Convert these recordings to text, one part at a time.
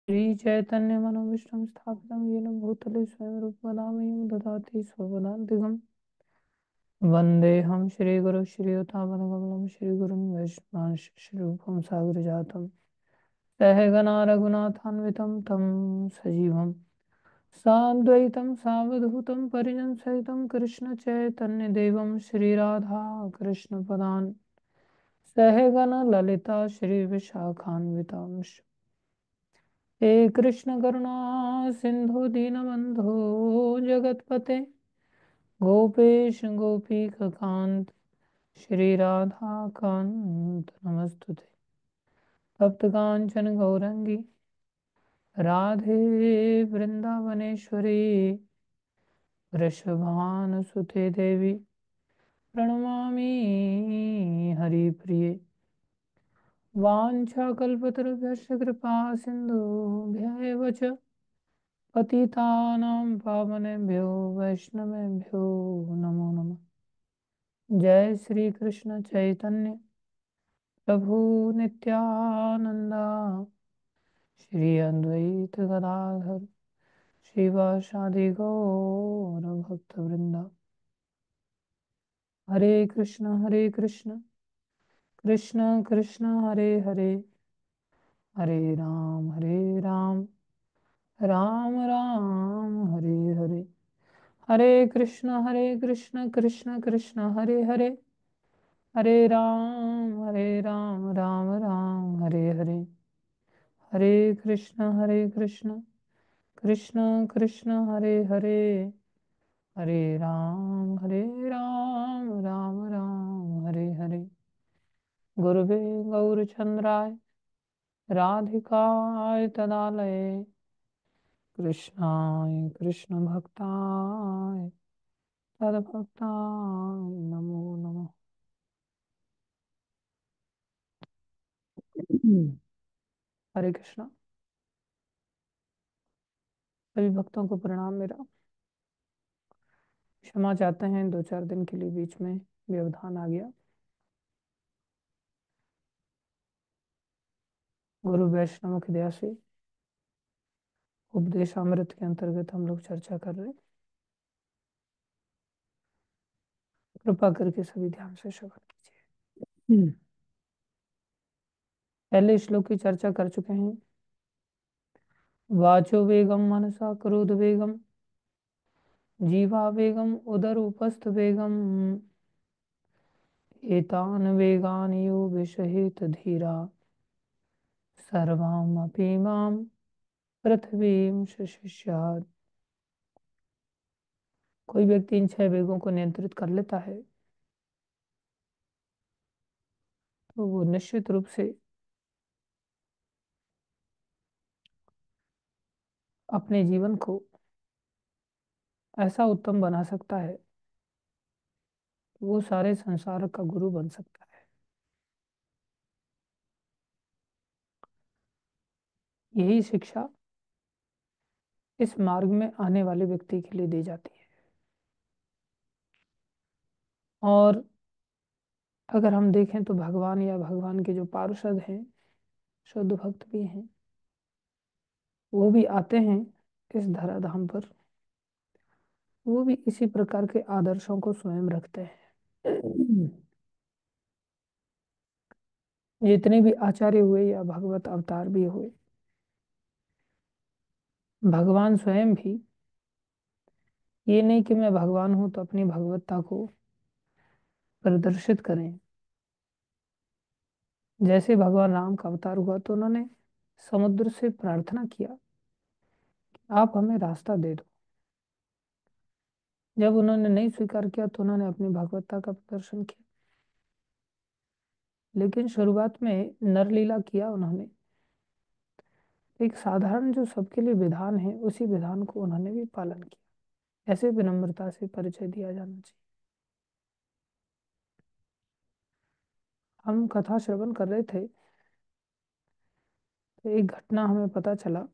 श्रीचैतन्य मनोविष्णु स्थापितं येन भूतले स्वयं रूपदा मह्यं ददाति स्वपदान्तिकम् वन्देऽहं श्रीगुरुं श्रीयुतापदकमलं श्रीगुरुं वैष्णवांश श्रीरूपं सागरजातं सहगणा रघुनाथान्वितं तं सजीवं साद्वैतं सावधूतं परिजनसहितं कृष्णचैतन्यदेवं श्रीराधा कृष्णपदान् सहगण ललिता श्रीविशाखान्वितांश्च हे कृष्ण करुणा सिंधु दीनबंधो जगतपते गोपेश गोपीकांत श्री राधा कांत नमस्तुते तप्त कांचन गौरंगी राधे वृंदावनेश्वरी वृषभानुसुते देवी प्रणमामि हरिप्रिये वाञ्छाकल्पतरुभ्यश्च कृपा सिन्धुभ्येव च पतितानां पावनेभ्यो वैष्णवेभ्यो नमो नमः। जय श्री कृष्ण चैतन्य प्रभु नित्यानंदा श्री अद्वैत गदाधर श्रीवासादि गौर भक्त वृंदा। हरे कृष्ण कृष्ण कृष्ण हरे हरे हरे राम राम राम हरे हरे। हरे कृष्ण कृष्ण कृष्ण हरे हरे हरे राम राम राम हरे हरे। हरे कृष्ण कृष्ण कृष्ण हरे हरे हरे राम राम राम हरे हरे। गुरुवे गौरचंद्राय राधिकाय तदालये कृष्णाय कृष्ण भक्ताय तद्भक्ताय नमो नमः। हरे कृष्णा। सभी भक्तों को प्रणाम मेरा। क्षमा चाहते हैं, 2-4 दिन के लिए बीच में व्यवधान आ गया। गुरु वैष्णव की दया से उपदेश अमृत के अंतर्गत हम लोग चर्चा कर रहे हैं। कृपा करके सभी ध्यान से श्रवण कीजिए। पहले श्लोक की चर्चा कर चुके हैं। वाचो वेगम मनसा क्रोध वेगम जीवा वेगम उदर उपस्थ वेगम एतान वेगान यो विषहित धीरा सर्वामपि मां पृथ्वीं शशिष्यात्। कोई व्यक्ति इन 6 वेगों को नियंत्रित कर लेता है तो वो निश्चित रूप से अपने जीवन को ऐसा उत्तम बना सकता है कि वो सारे संसार का गुरु बन सकता है। यही शिक्षा इस मार्ग में आने वाले व्यक्ति के लिए दी जाती है। और अगर हम देखें तो भगवान या भगवान के जो पार्षद हैं, शुद्ध भक्त भी हैं, वो भी आते हैं इस धराधाम पर। वो भी इसी प्रकार के आदर्शों को स्वयं रखते हैं। जितने भी आचार्य हुए या भगवत अवतार भी हुए, भगवान स्वयं भी ये नहीं कि मैं भगवान हूं तो अपनी भगवत्ता को प्रदर्शित करें। जैसे भगवान राम का अवतार हुआ तो उन्होंने समुद्र से प्रार्थना किया, आप हमें रास्ता दे दो। जब उन्होंने नहीं स्वीकार किया तो उन्होंने अपनी भगवत्ता का प्रदर्शन किया। लेकिन शुरुआत में नरलीला किया उन्होंने। एक साधारण जो सबके लिए विधान है, उसी विधान को उन्होंने भी पालन किया। ऐसे विनम्रता से परिचय दिया जाना चाहिए। हम कथा श्रवण कर रहे थे तो एक घटना हमें पता चला,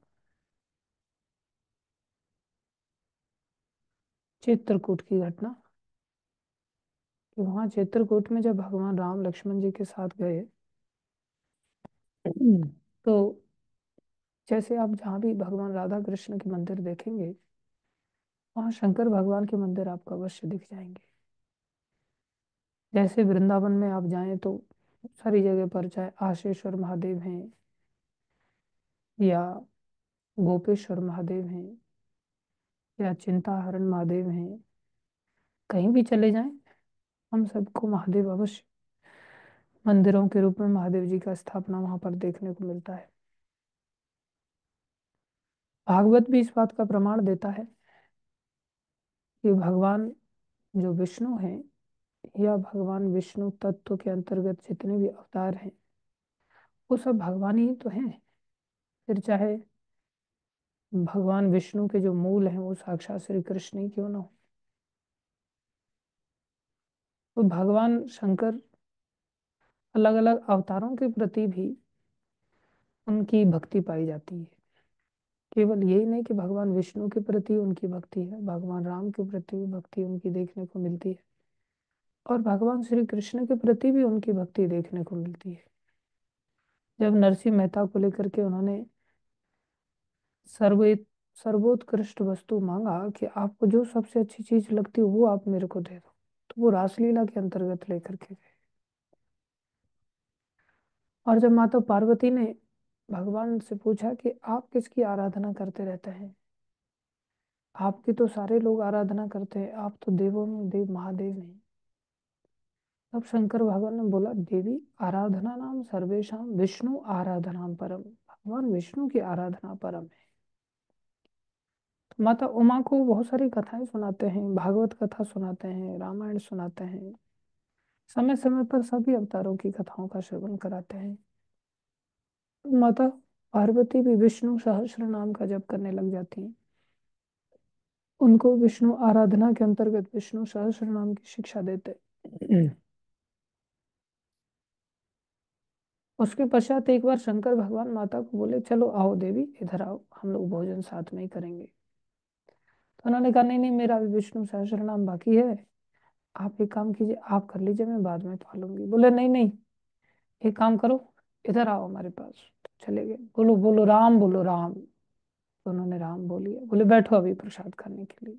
चित्रकूट की घटना। कि वहां चित्रकूट में जब भगवान राम लक्ष्मण जी के साथ गए तो जैसे आप जहाँ भी भगवान राधा कृष्ण के मंदिर देखेंगे, वहाँ शंकर भगवान के मंदिर आपको अवश्य दिख जाएंगे। जैसे वृंदावन में आप जाएं तो सारी जगह पर, चाहे आशेश्वर महादेव हैं या गोपेश्वर महादेव हैं या चिंताहरण महादेव हैं, कहीं भी चले जाएं, हम सबको महादेव अवश्य मंदिरों के रूप में महादेव जी का स्थापना वहां पर देखने को मिलता है। भागवत भी इस बात का प्रमाण देता है कि भगवान जो विष्णु हैं या भगवान विष्णु तत्व के अंतर्गत जितने भी अवतार हैं, वो सब भगवान ही तो हैं। फिर चाहे भगवान विष्णु के जो मूल हैं वो साक्षात श्री कृष्ण ही क्यों ना हो, तो भगवान शंकर अलग अलग अवतारों के प्रति भी उनकी भक्ति पाई जाती है। केवल यही नहीं कि भगवान विष्णु के प्रति उनकी भक्ति है, भगवान राम के प्रति भी भक्ति उनकी देखने को मिलती है, और भगवान श्री कृष्ण के प्रति भी उनकी भक्ति देखने को मिलती है। जब नरसिंह मेहता को लेकर के उन्होंने सर्वे सर्वोत्कृष्ट वस्तु मांगा कि आपको जो सबसे अच्छी चीज लगती है वो आप मेरे को दे दो, तो वो रासलीला के अंतर्गत लेकर के गए। और जब माता पार्वती ने भगवान से पूछा कि आप किसकी आराधना करते रहते हैं, आपकी तो सारे लोग आराधना करते हैं, आप तो देवों में देव महादेव हैं, तब शंकर भगवान ने बोला, देवी आराधना नाम सर्वेशाम विष्णु आराधना परम, भगवान विष्णु की आराधना परम है। तो माता उमा को बहुत सारी कथाएं सुनाते हैं, भागवत कथा सुनाते हैं, रामायण सुनाते हैं, समय समय पर सभी अवतारों की कथाओं का श्रवण कराते हैं। तो माता पार्वती भी विष्णु सहस्त्र नाम का जप करने लग जाती हैं। उनको विष्णु आराधना के अंतर्गत विष्णु सहस्त्र नाम की शिक्षा देते हैं। उसके पश्चात एक बार शंकर भगवान माता को बोले, चलो आओ देवी इधर आओ, हम लोग भोजन साथ में ही करेंगे। तो उन्होंने कहा, नहीं नहीं, मेरा अभी विष्णु सहस्त्र नाम बाकी है, आप एक काम कीजिए, आप कर लीजिए, मैं बाद में पालूंगी। बोले नहीं नहीं, एक काम करो, इधर आओ हमारे पास। तो चले गए, बोलो बोलो राम, बोलो राम। तो उन्होंने राम बोलिए। बोले बैठो अभी प्रसाद खाने के लिए।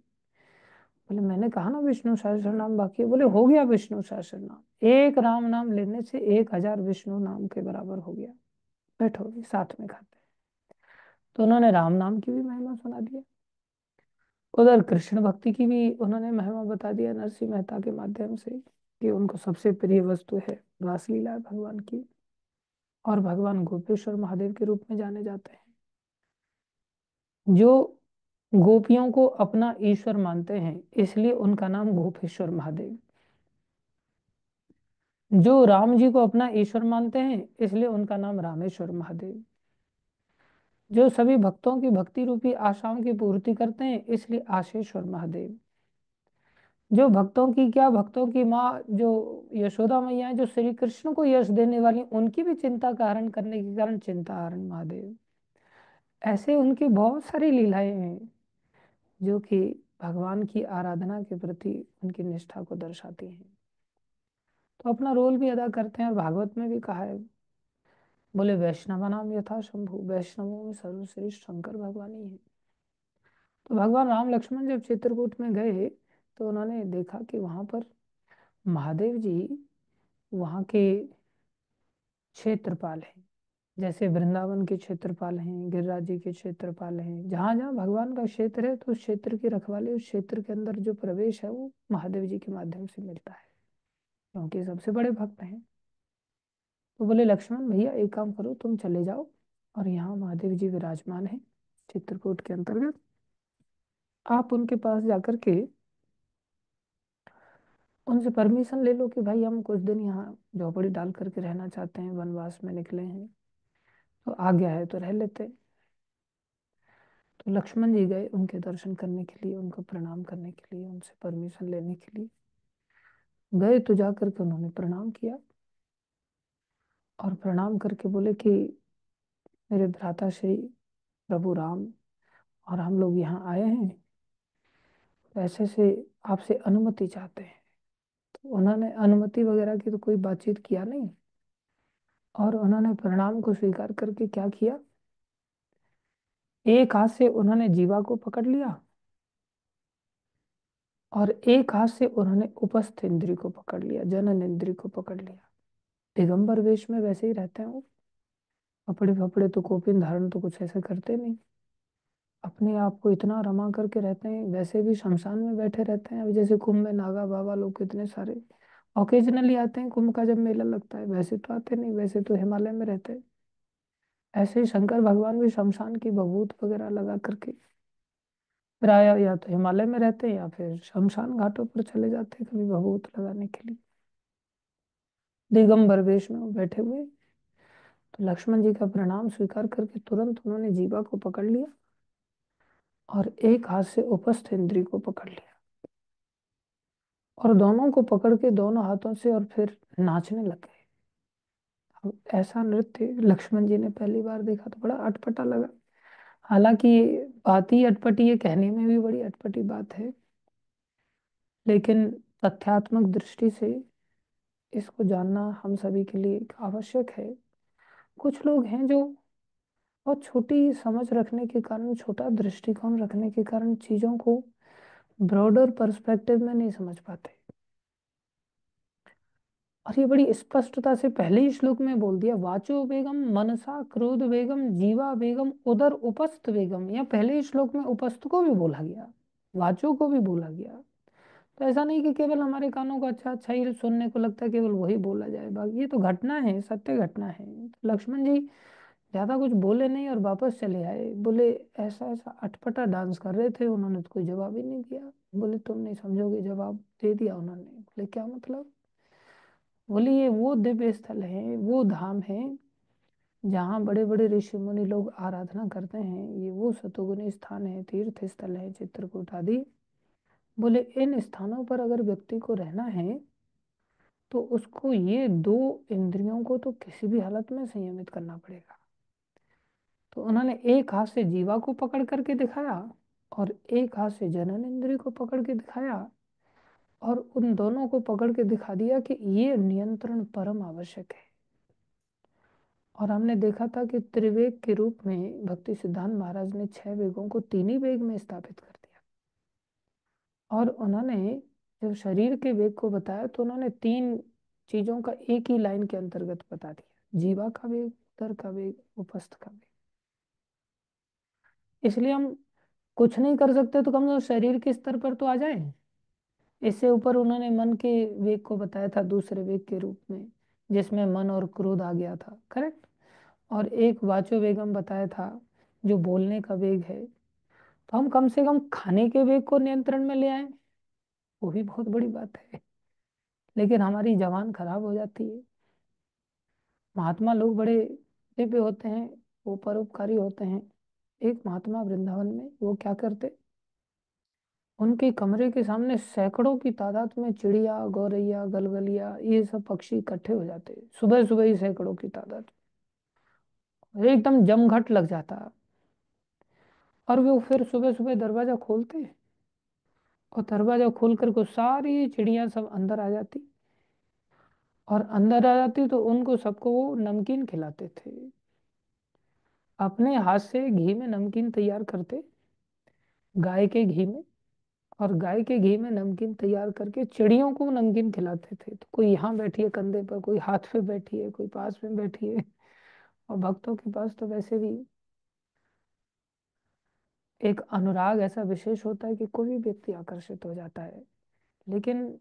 बोले मैंने कहा ना विष्णु सहस्त्र नाम बाकी है। बोले हो गया विष्णु सहस्त्र नाम, एक राम नाम लेने से 1000 विष्णु नाम के बराबर हो गया, बैठो अभी साथ में खाते हैं। तो उन्होंने राम नाम की भी महिमा सुना दिया, उधर कृष्ण भक्ति की भी उन्होंने महिमा बता दिया नरसिंह मेहता के माध्यम से, कि उनको सबसे प्रिय वस्तु है रासलीला भगवान की, और भगवान गोपेश्वर महादेव के रूप में जाने जाते हैं, जो गोपियों को अपना ईश्वर मानते हैं, इसलिए उनका नाम गोपेश्वर महादेव। जो राम जी को अपना ईश्वर मानते हैं, इसलिए उनका नाम रामेश्वर महादेव। जो सभी भक्तों की भक्ति रूपी आशाओं की पूर्ति करते हैं, इसलिए आशेश्वर महादेव। जो भक्तों की क्या, भक्तों की माँ जो यशोदा मैया है, जो श्री कृष्ण को यश देने वाली, उनकी भी चिंता का हरण करने के कारण चिंताहरण महादेव। ऐसे उनकी बहुत सारी लीलाएं हैं जो कि भगवान की आराधना के प्रति उनकी निष्ठा को दर्शाती हैं, तो अपना रोल भी अदा करते हैं। और भागवत में भी कहा है, बोले वैष्णव नाम यथा शंभु, वैष्णवों में सर्वश्रेष्ठ शंकर भगवान ही है। तो भगवान राम लक्ष्मण जब चित्रकूट में गए, तो उन्होंने देखा कि वहां पर महादेव जी वहां के क्षेत्रपाल हैं। जैसे वृंदावन के क्षेत्रपाल हैं, गिरिराज जी के क्षेत्रपाल हैं, जहां जहां भगवान का क्षेत्र है, तो उस क्षेत्र की रखवाली, उस क्षेत्र के अंदर जो प्रवेश है वो महादेव जी के माध्यम से मिलता है, क्योंकि सबसे बड़े भक्त हैं। तो बोले लक्ष्मण भैया एक काम करो, तुम चले जाओ, और यहाँ महादेव जी विराजमान है चित्रकूट के अंतर्गत, आप उनके पास जाकर के उनसे परमिशन ले लो कि भाई हम कुछ दिन यहाँ झोपड़ी डाल करके रहना चाहते हैं, वनवास में निकले हैं, तो आज्ञा है तो रह लेते। तो लक्ष्मण जी गए उनके दर्शन करने के लिए, उनको प्रणाम करने के लिए, उनसे परमिशन लेने के लिए गए। तो जा करके उन्होंने प्रणाम किया, और प्रणाम करके बोले कि मेरे भ्राता श्री प्रभु राम और हम लोग यहाँ आए हैं, तो ऐसे से आपसे अनुमति चाहते हैं। तो उन्होंने अनुमति वगैरह की तो कोई बातचीत किया नहीं, और उन्होंने प्रणाम को स्वीकार करके क्या किया, एक हाथ से उन्होंने जीवा को पकड़ लिया और एक हाथ से उन्होंने उपस्थ इंद्री को पकड़ लिया, जनन इंद्री को पकड़ लिया। दिगंबर वेश में वैसे ही रहते हैं वो। कपड़े फपड़े तो कोपिन धारण तो कुछ ऐसे करते नहीं, अपने आप को इतना रमा करके रहते हैं। वैसे भी शमशान में बैठे रहते हैं। अभी जैसे कुंभ में नागा बाबा लोग कितने सारे ओकेजनली आते हैं कुंभ का जब मेला लगता है, वैसे तो आते नहीं, वैसे तो हिमालय में रहते हैं। ऐसे ही शंकर भगवान भी शमशान की भभूत वगैरह लगा करके प्राय या तो हिमालय में रहते हैं या फिर शमशान घाटों पर चले जाते हैं कभी भभूत लगाने के लिए। दिगंबर वेश में वो बैठे हुए। तो लक्ष्मण जी का प्रणाम स्वीकार करके तुरंत उन्होंने जीवा को पकड़ लिया और एक हाथ से उपस्थ इंद्री को पकड़ लिया और दोनों को पकड़ के दोनों हाथों से और फिर नाचने लग गए। अब ऐसा नृत्य लक्ष्मण जी ने पहली बार देखा तो बड़ा अटपटा लगा। हालांकि ये बात ही अटपटी है, कहने में भी बड़ी अटपटी बात है, लेकिन तथ्यात्मक दृष्टि से इसको जानना हम सभी के लिए आवश्यक है। कुछ लोग हैं जो बहुत छोटी समझ रखने के कारण, छोटा दृष्टिकोण रखने के कारण चीजों को ब्रॉडर पर्सपेक्टिव में नहीं समझ पाते। और ये बड़ी स्पष्टता से पहले ही श्लोक में बोल दिया, वाचो वेगम मनसा क्रोध वेगम जीवा वेगम उदर उपस्थ वेगम। या पहले ही श्लोक में उपस्थ को भी बोला गया, वाचो को भी बोला गया। तो ऐसा नहीं कि केवल हमारे कानों को अच्छा अच्छा ही सुनने को लगता है, केवल वही बोला जाए। बाकी ये तो घटना है, सत्य घटना है। तो लक्ष्मण जी ज्यादा कुछ बोले नहीं और वापस चले आए। बोले ऐसा ऐसा अटपटा डांस कर रहे थे, उन्होंने तो कोई जवाब ही नहीं दिया। बोले तुम नहीं समझोगे, जवाब दे दिया उन्होंने। बोले क्या मतलब? बोले ये वो दिव्य स्थल है, वो धाम है जहाँ बड़े बड़े ऋषि मुनि लोग आराधना करते हैं। ये वो सतोगुनी स्थान है, तीर्थ स्थल है, चित्रकूट आदि। बोले इन स्थानों पर अगर व्यक्ति को रहना है तो उसको ये दो इंद्रियों को तो किसी भी हालत में संयमित करना पड़ेगा। तो उन्होंने एक हाथ से जीवा को पकड़ करके दिखाया और एक हाथ से जनन इंद्रिय को पकड़ के दिखाया और उन दोनों को पकड़ के दिखा दिया कि ये नियंत्रण परम आवश्यक है। और हमने देखा था कि त्रिवेग के रूप में भक्ति सिद्धांत महाराज ने 6 वेगों को तीन ही वेग में स्थापित कर दिया। और उन्होंने जब शरीर के वेग को बताया तो उन्होंने तीन चीजों का एक ही लाइन के अंतर्गत बता दिया, जीवा का वेग, उदर का वेग, उपस्थ का वेग। इसलिए हम कुछ नहीं कर सकते तो कम से कम शरीर के स्तर पर तो आ जाए। इससे ऊपर उन्होंने मन के वेग को बताया था दूसरे वेग के रूप में, जिसमें मन और क्रोध आ गया था, करेक्ट। और एक वाचो वेगम बताया था जो बोलने का वेग है। तो हम कम से कम खाने के वेग को नियंत्रण में ले आए, वो भी बहुत बड़ी बात है। लेकिन हमारी जबान खराब हो जाती है। महात्मा लोग बड़े दिव्य होते हैं, वो परोपकारी होते हैं। एक महात्मा वृंदावन में वो क्या करते, उनके कमरे के सामने सैकड़ों की तादाद में चिड़िया, गौरैया, गलगलिया, ये सब पक्षी इकट्ठे हो जाते, सुबह सुबह ही सैकड़ों की तादाद, एकदम जमघट लग जाता। और वो फिर सुबह सुबह दरवाजा खोलते और दरवाजा खोल कर को सारी चिड़िया सब अंदर आ जाती। और अंदर आ जाती तो उनको सबको वो नमकीन खिलाते थे। अपने हाथ से घी में नमकीन तैयार करते, गाय के घी में। और गाय के घी में नमकीन तैयार करके चिड़ियों को नमकीन खिलाते थे। तो कोई यहाँ बैठी है कंधे पर, कोई हाथ पे बैठी है, कोई पास में बैठी है। और भक्तों के पास तो वैसे भी एक अनुराग ऐसा विशेष होता है कि कोई भी व्यक्ति आकर्षित हो जाता है। लेकिन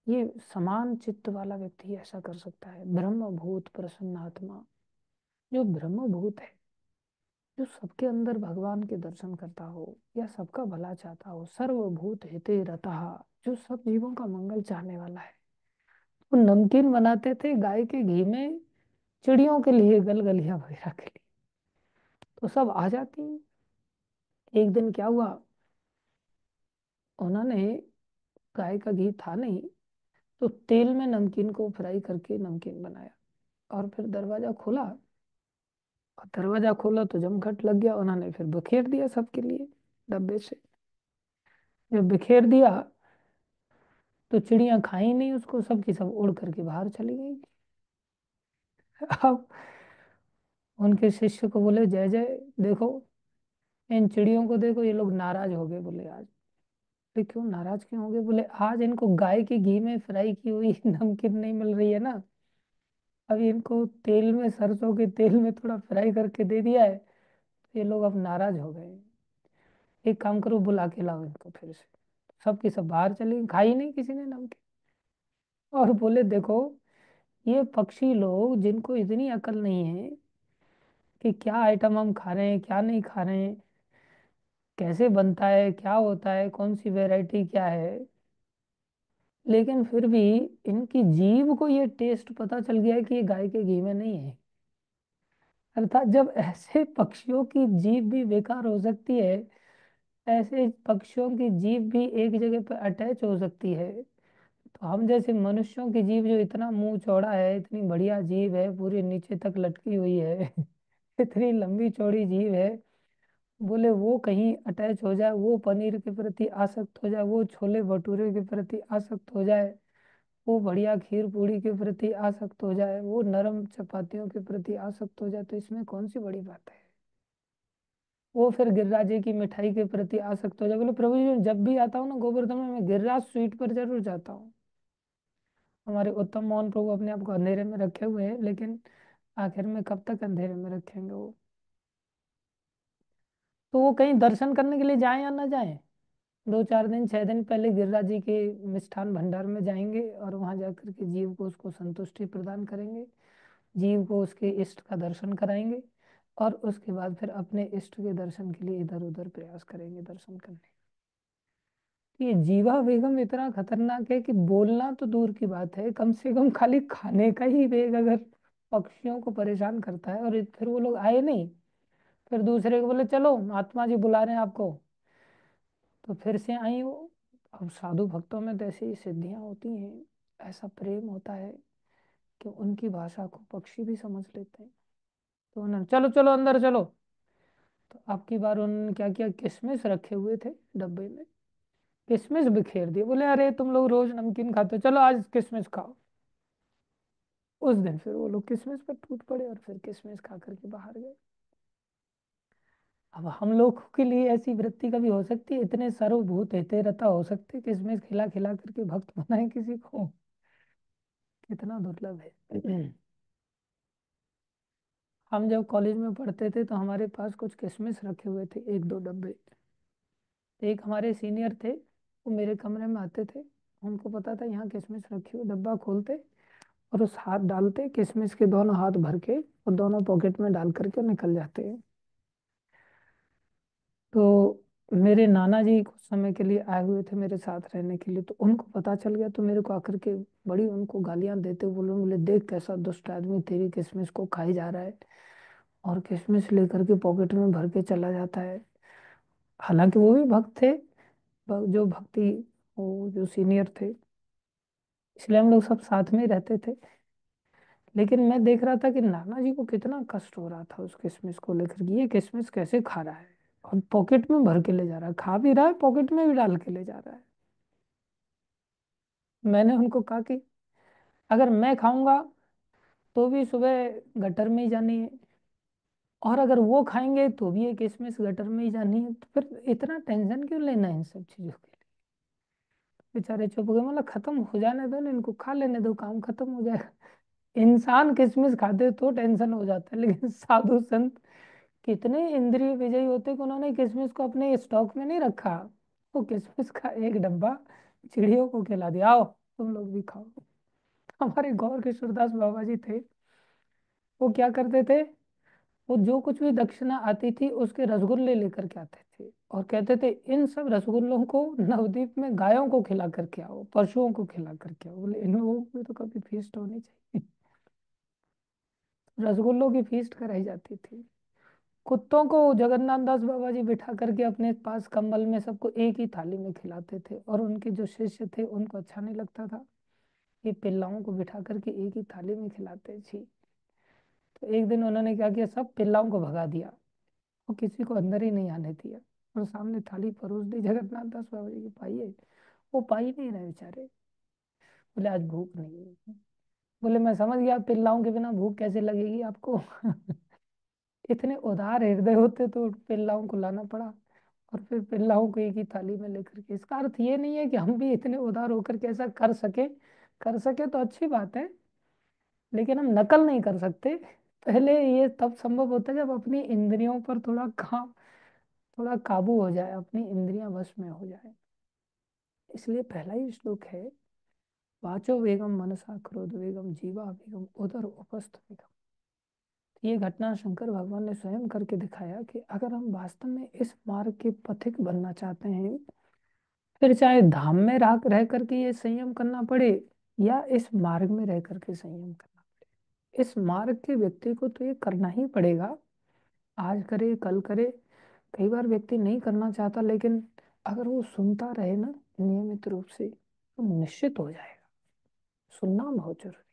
ये समान चित्त वाला व्यक्ति ऐसा कर सकता है, ब्रह्मभूत प्रसन्न आत्मा। जो ब्रह्मभूत है, जो सबके अंदर भगवान के दर्शन करता हो या सबका भला चाहता हो, सर्वभूत हिते रतः, जो सब जीवों का मंगल चाहने वाला है। वो नमकीन बनाते थे गाय के घी में, चिड़ियों के लिए, गलगलिया वगैरह के लिए। तो सब आ जाती हैं। एक दिन क्या हुआ, उन्होंने, गाय का घी था नहीं, तो तेल में नमकीन को फ्राई करके नमकीन बनाया और फिर दरवाजा खोला। और दरवाजा खोला तो जमघट लग गया, उन्होंने फिर बिखेर दिया सबके लिए डब्बे से। जब बिखेर दिया तो चिड़ियां खाई नहीं उसको, सब की सब उड़ करके बाहर चली गई। अब उनके शिष्य को बोले, जय जय, देखो इन चिड़ियों को देखो, ये लोग नाराज हो गए, बोले आज। बोले क्यों नाराज क्यों हो गए? बोले आज इनको गाय के घी में फ्राई की हुई नमकीन नहीं मिल रही है ना, अभी इनको तेल में, सरसों के तेल में थोड़ा फ्राई करके दे दिया है, तो ये लोग अब नाराज हो गए। एक काम करो, बुला के लाओ इनको फिर से। सबकी सब बाहर चली गई, खाई नहीं किसी ने नमकीन। और बोले देखो, ये पक्षी लोग जिनको इतनी अकल नहीं है कि क्या आइटम हम खा रहे हैं, क्या नहीं खा रहे हैं, कैसे बनता है, क्या होता है, कौन सी वैरायटी क्या है, लेकिन फिर भी इनकी जीभ को ये टेस्ट पता चल गया है कि ये गाय के घी में नहीं है। अर्थात जब ऐसे पक्षियों की जीभ भी बेकार हो सकती है, ऐसे पक्षियों की जीभ भी एक जगह पर अटैच हो सकती है, तो हम जैसे मनुष्यों की जीभ जो इतना मुंह चौड़ा है, इतनी बढ़िया जीभ है, पूरी नीचे तक लटकी हुई है इतनी लंबी चौड़ी जीभ है, बोले वो कहीं अटैच हो जाए, वो पनीर के प्रति आसक्त हो जाए, वो छोले भटूरे के प्रति आसक्त हो जाए, वो बढ़िया खीर पूड़ी के प्रति आसक्त हो जाए, वो नरम चपातियों के प्रति आसक्त हो जाए, तो इसमें कौन सी बड़ी बात है? वो फिर गिरिराज जी की मिठाई के प्रति आसक्त हो जाए, बोले प्रभु जी जब भी आता हूँ ना गोवर्धन में, मैं गिरिराज स्वीट पर जरूर जाता हूँ। हमारे उत्तम मोहन प्रभु अपने आप को अंधेरे में रखे हुए हैं, लेकिन आखिर में कब तक अंधेरे में रखेंगे वो? तो वो कहीं दर्शन करने के लिए जाएं या ना जाएं, 2 4 दिन 6 दिन पहले गिरिराज जी के मिष्ठान भंडार में जाएंगे और वहां जाकर के जीव को उसको संतुष्टि प्रदान करेंगे, जीव को उसके इष्ट का दर्शन कराएंगे, और उसके बाद फिर अपने इष्ट के दर्शन के लिए इधर उधर प्रयास करेंगे दर्शन करने। ये जीवा वेगम इतना खतरनाक है कि बोलना तो दूर की बात है, कम से कम खाली खाने का ही वेग अगर पक्षियों को परेशान करता है, और फिर वो लोग आए नहीं, फिर दूसरे को बोले चलो महात्मा जी बुला रहे हैं आपको, तो फिर से आई वो। अब साधु भक्तों में तो ऐसी सिद्धियां होती हैं, ऐसा प्रेम होता है कि उनकी भाषा को पक्षी भी समझ लेते हैं। तो उन्होंने चलो चलो अंदर चलो। तो अब की बार उन्होंने क्या किया, किशमिश रखे हुए थे डब्बे में, किशमिश बिखेर दिए, बोले अरे तुम लोग रोज नमकीन खाते हो, चलो आज किशमिश खाओ। उस दिन फिर वो लोग किशमिश पर टूट पड़े और फिर किशमिश खा करके बाहर गए। अब हम लोग के लिए ऐसी वृत्ति कभी हो सकती है? इतने सर्वभूत हिते रता हो सकते किशमिश खिला खिला करके भक्त बनाए किसी को? कितना दुर्लभ है। हम जब कॉलेज में पढ़ते थे तो हमारे पास कुछ किशमिश रखे हुए थे, 1 2 डब्बे। एक हमारे सीनियर थे, वो मेरे कमरे में आते थे, उनको पता था यहाँ किशमिश रखी हुई, डब्बा खोलते और उस हाथ डालते, किशमिश के दोनों हाथ भर के और दोनों पॉकेट में डाल करके निकल जाते हैं। तो मेरे नाना जी कुछ समय के लिए आए हुए थे मेरे साथ रहने के लिए, तो उनको पता चल गया, तो मेरे को आकर के बड़ी उनको गालियां देते हुए बोले, बोले देख कैसा दुष्ट आदमी तेरी किशमिश को खाई जा रहा है, और किशमिश लेकर के पॉकेट में भर के चला जाता है। हालांकि वो भी भक्त थे, जो भक्ति, वो जो सीनियर थे, इसलिए हम लोग सब साथ में ही रहते थे। लेकिन मैं देख रहा था कि नाना जी को कितना कष्ट हो रहा था उस किशमिश को लेकर के, ये किशमिश कैसे खा रहा है और पॉकेट में भर के ले जा रहा है, खा भी रहा है पॉकेट में भी डाल के ले जा रहा है। मैंने उनको कहा कि अगर मैं खाऊंगा तो भी सुबह गटर में ही जानी है, और अगर वो खाएंगे तो भी ये किशमिश गटर में ही जानी है, तो फिर इतना टेंशन क्यों लेना है इन सब चीजों के लिए? बेचारे चुप हो गए, मतलब खत्म हो जाने दो ना इनको, खा लेने दो, काम खत्म हो जाएगा। इंसान किशमिश खाते तो टेंशन हो जाता है, लेकिन साधु संत कितने इंद्रिय विजयी होते कि उन्होंने किशमिश को अपने स्टॉक में नहीं रखा, वो किशमिश का 1 डब्बा चिड़ियों को खिला दिया, आओ तुम लोग भी खाओ। हमारे गौर किशोरदास बाबा जी थे, वो क्या करते थे, वो जो कुछ भी दक्षिणा आती थी उसके रसगुल्ले लेकर के आते थे, और कहते थे इन सब रसगुल्लों को नवद्वीप में गायों को खिला करके आओ, पशुओं को खिला करके आओ। बोले इन लोगों में तो कभी फीस्ट होनी चाहिए। रसगुल्लों की फीस्ट कराई जाती थी। कुत्तों को जगन्नाथ दास बाबा जी बिठा करके अपने पास कंबल में सबको एक ही थाली में खिलाते थे, और उनके जो शिष्य थे उनको अच्छा नहीं लगता था, ये पिल्लाओं को बिठा करके एक ही थाली में खिलाते छी। तो एक दिन उन्होंने क्या किया, सब पिल्लाओं को भगा दिया, वो किसी को अंदर ही नहीं आने दिया, और सामने थाली परोस दी जगन्नाथ दास बाबा जी की, पाइए। वो पाई नहीं रहे बेचारे, बोले आज भूख नहीं है। बोले मैं समझ गया, पिल्लाओं के बिना भूख कैसे लगेगी आपको इतने उदार हृदय होते तो पिल्लाओं को लाना पड़ा, और फिर पिल्लाओं को एक ही थाली में लेकर के। इसका अर्थ ये नहीं है कि हम भी इतने उदार होकर के ऐसा कर सके तो अच्छी बात है, लेकिन हम नकल नहीं कर सकते। पहले ये तब संभव होता है जब अपनी इंद्रियों पर थोड़ा काबू हो जाए, अपनी इंद्रियां वश में हो जाए। इसलिए पहला ही श्लोक है, वाचो वेगम मनसा क्रोध वेगम जीवा वेगम उदर उपस्थ वेगम। ये घटना शंकर भगवान ने स्वयं करके दिखाया कि अगर हम वास्तव में इस मार्ग के पथिक बनना चाहते हैं, फिर चाहे धाम में रह करके ये संयम करना पड़े, या इस मार्ग में रह करके संयम करना पड़े, इस मार्ग के व्यक्ति को तो ये करना ही पड़ेगा। आज करे कल करे, कई बार व्यक्ति नहीं करना चाहता, लेकिन अगर वो सुनता रहे ना नियमित रूप से, तो निश्चित हो जाएगा। सुनना बहुत जरूरी।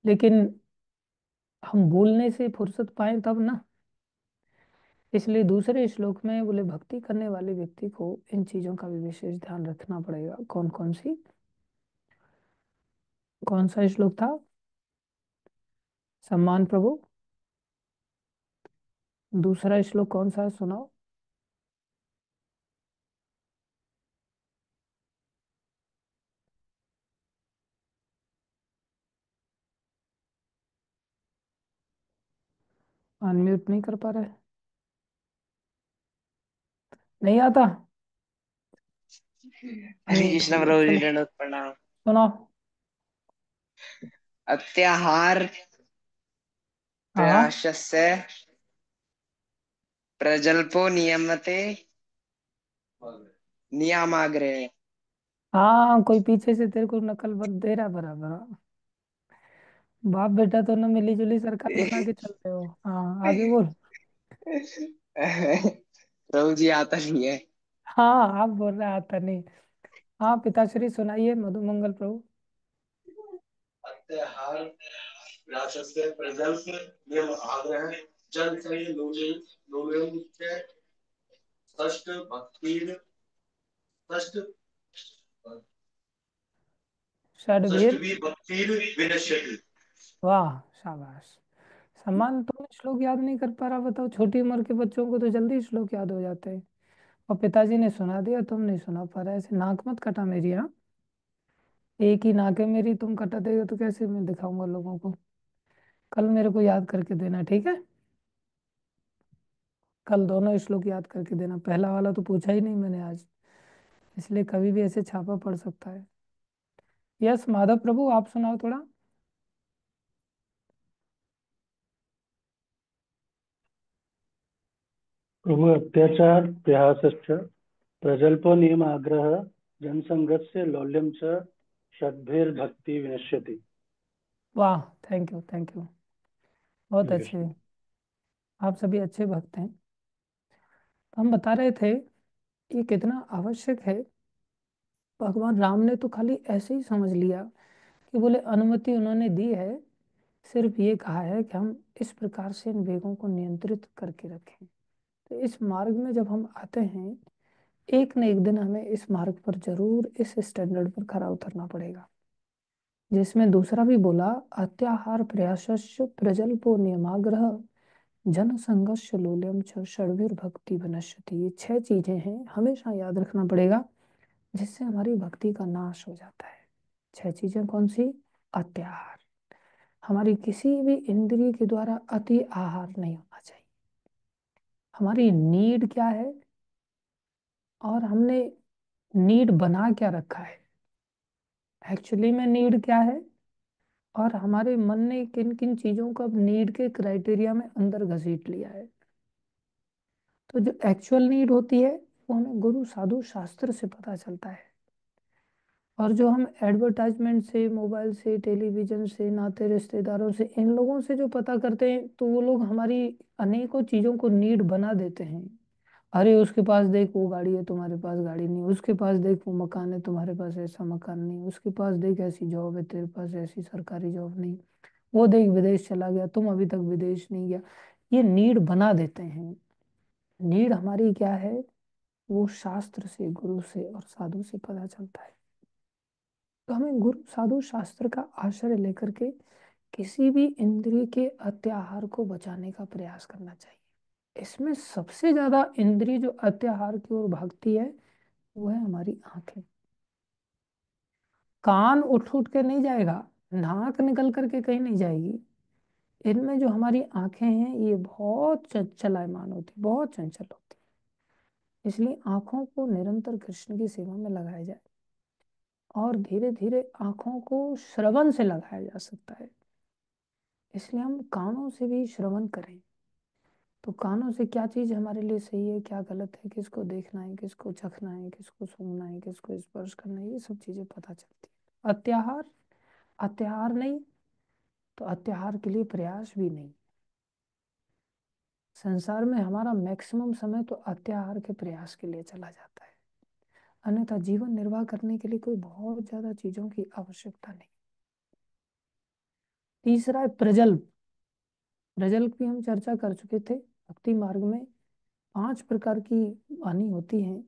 लेकिन हम बोलने से फुर्सत पाए तब ना। इसलिए दूसरे श्लोक में बोले भक्ति करने वाले व्यक्ति को इन चीजों का भी विशेष ध्यान रखना पड़ेगा। कौन कौन सी, कौन सा श्लोक था? सम्मान प्रभु, दूसरा श्लोक कौन सा है, सुनाओ। अनम्यूट नहीं कर पा रहे? नहीं आता? हरे अरे कृष्ण भैया प्रभु जी, चलो दंडवत प्रणाम। सुनाओ। अत्याहार हाँ प्रयासस्य प्रजल्पो नियमते नियमाग्रे। हाँ, कोई पीछे से तेरे को नकल बर दे रहा बराबर। हाँ। बाप बेटा तो ना मिली जुली सरकार बना के चल रहे हो। हाँ आगे बोल। प्रभु जी आता नहीं है। हाँ आप बोल रहे आता नहीं। हाँ पिताश्री सुनाइए, मधु मंगल प्रभु। अत्याहार प्रयासस्य प्रजल्प नियम आग्रह जल सही लोलुप षष्ठ भक्तिर षष्ठ षडवीर। षष्ठवी भक्तिर विनश्यति। वाह शाबाश। सम्मान, तुमने श्लोक याद नहीं कर पा रहा? बताओ, छोटी उम्र के बच्चों को तो जल्दी श्लोक याद हो जाते हैं। और पिताजी ने सुना दिया, तुम नहीं सुना पा रहा। ऐसे नाक मत कटा मेरी। हाँ, एक ही नाक है मेरी, तुम कटा देगा तो कैसे मैं दिखाऊंगा लोगों को? कल मेरे को याद करके देना, ठीक है? कल दोनों श्लोक याद करके देना। पहला वाला तो पूछा ही नहीं मैंने आज, इसलिए कभी भी ऐसे छापा पड़ सकता है। यस माधव प्रभु, आप सुनाओ थोड़ा। प्रभु अत्याचार प्रयासश्च प्रजल्पो नियमाग्रह जनसंगस्य लौल्यं च षड्भिर्भक्ति विनश्यति। वाह, थैंक यू थैंक यू, बहुत हरे अच्छे। कृष्ण। आप सभी अच्छे भक्त हैं। तो हम बता रहे थे ये कितना आवश्यक है। भगवान राम ने तो खाली ऐसे ही समझ लिया कि बोले अनुमति उन्होंने दी है, सिर्फ ये कहा है कि हम इस प्रकार से इन वेगों को नियंत्रित करके रखें। तो इस मार्ग में जब हम आते हैं, एक न एक दिन हमें इस मार्ग पर जरूर इस स्टैंडर्ड पर खरा उतरना पड़ेगा, जिसमें दूसरा भी बोला, अत्याहार प्रयासस्य प्रजल्पो नियमाग्रह जन संघर्ष लोल्यम च षड्भिर भक्ति विनश्यति। ये 6 चीजें हैं, हमेशा याद रखना पड़ेगा, जिससे हमारी भक्ति का नाश हो जाता है। 6 चीजें कौन सी? अत्याहार, हमारी किसी भी इंद्रिय के द्वारा अति आहार नहीं होना चाहिए। हमारी नीड क्या है, और हमने नीड बना क्या रखा है, एक्चुअली में नीड क्या है, और हमारे मन ने किन किन चीजों को अब नीड के क्राइटेरिया में अंदर घसीट लिया है। तो जो एक्चुअल नीड होती है, वो हमें गुरु साधु शास्त्र से पता चलता है। और जो हम एडवर्टाइजमेंट से, मोबाइल से, टेलीविजन से, नाते रिश्तेदारों से, इन लोगों से जो पता करते हैं, तो वो लोग हमारी अनेकों चीजों को नीड बना देते हैं। अरे उसके पास देख वो गाड़ी है, तुम्हारे पास गाड़ी नहीं। उसके पास देख वो मकान है, तुम्हारे पास ऐसा मकान नहीं। उसके पास देख ऐसी जॉब है, तेरे पास ऐसी सरकारी जॉब नहीं। वो देख विदेश चला गया, तुम अभी तक विदेश नहीं गया। ये नीड बना देते हैं। नीड हमारी क्या है, वो शास्त्र से, गुरु से और साधु से पता चलता है। तो हमें गुरु साधु शास्त्र का आश्रय लेकर के किसी भी इंद्रिय के अत्याहार को बचाने का प्रयास करना चाहिए। इसमें सबसे ज्यादा इंद्रिय जो अत्याहार की ओर भागती है वो है हमारी आंखें। कान उठ उठ के नहीं जाएगा, नाक निकल करके कहीं नहीं जाएगी। इनमें जो हमारी आंखें हैं ये बहुत चलायमान होती, बहुत चंचल होती। इसलिए आंखों को निरंतर कृष्ण की सेवा में लगाया जाए, और धीरे धीरे आंखों को श्रवण से लगाया जा सकता है। इसलिए हम कानों से भी श्रवण करें। तो कानों से क्या चीज हमारे लिए सही है, क्या गलत है, किसको देखना है, किसको चखना है, किसको सूंघना है, किसको स्पर्श करना है, ये सब चीजें पता चलती है। अत्याहार, अत्याहार नहीं तो अत्याहार के लिए प्रयास भी नहीं। संसार में हमारा मैक्सिमम समय तो अत्याहार के प्रयास के लिए चला जाता है, अन्यथा जीवन निर्वाह करने के लिए कोई बहुत ज्यादा चीजों की आवश्यकता नहीं। तीसरा है प्रजल्प। प्रजल्प की हम चर्चा कर चुके थे। भक्ति मार्ग में 5 प्रकार की वाणी होती है।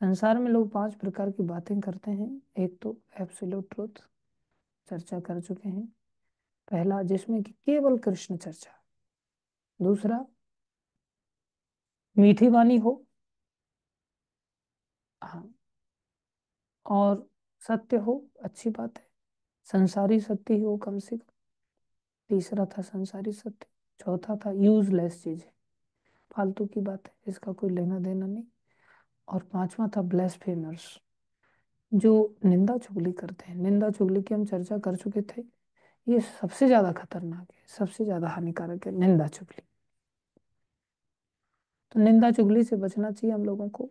संसार में लोग 5 प्रकार की बातें करते हैं। एक तो एब्सोल्यूट ट्रुथ, चर्चा कर चुके हैं। पहला जिसमें कि केवल कृष्ण चर्चा। दूसरा मीठी वाणी हो, हाँ, और सत्य हो, अच्छी बात है, संसारी सत्य ही हो कम से कम। तीसरा था संसारी सत्य। चौथा था यूजलेस चीजें, फालतू की बात है, इसका कोई लेना देना नहीं। और पांचवा था ब्लेस्फेमर्स, जो निंदा चुगली करते हैं। निंदा चुगली की हम चर्चा कर चुके थे। ये सबसे ज्यादा खतरनाक है, सबसे ज्यादा हानिकारक है निंदा चुगली। तो निंदा चुगली से बचना चाहिए हम लोगों को।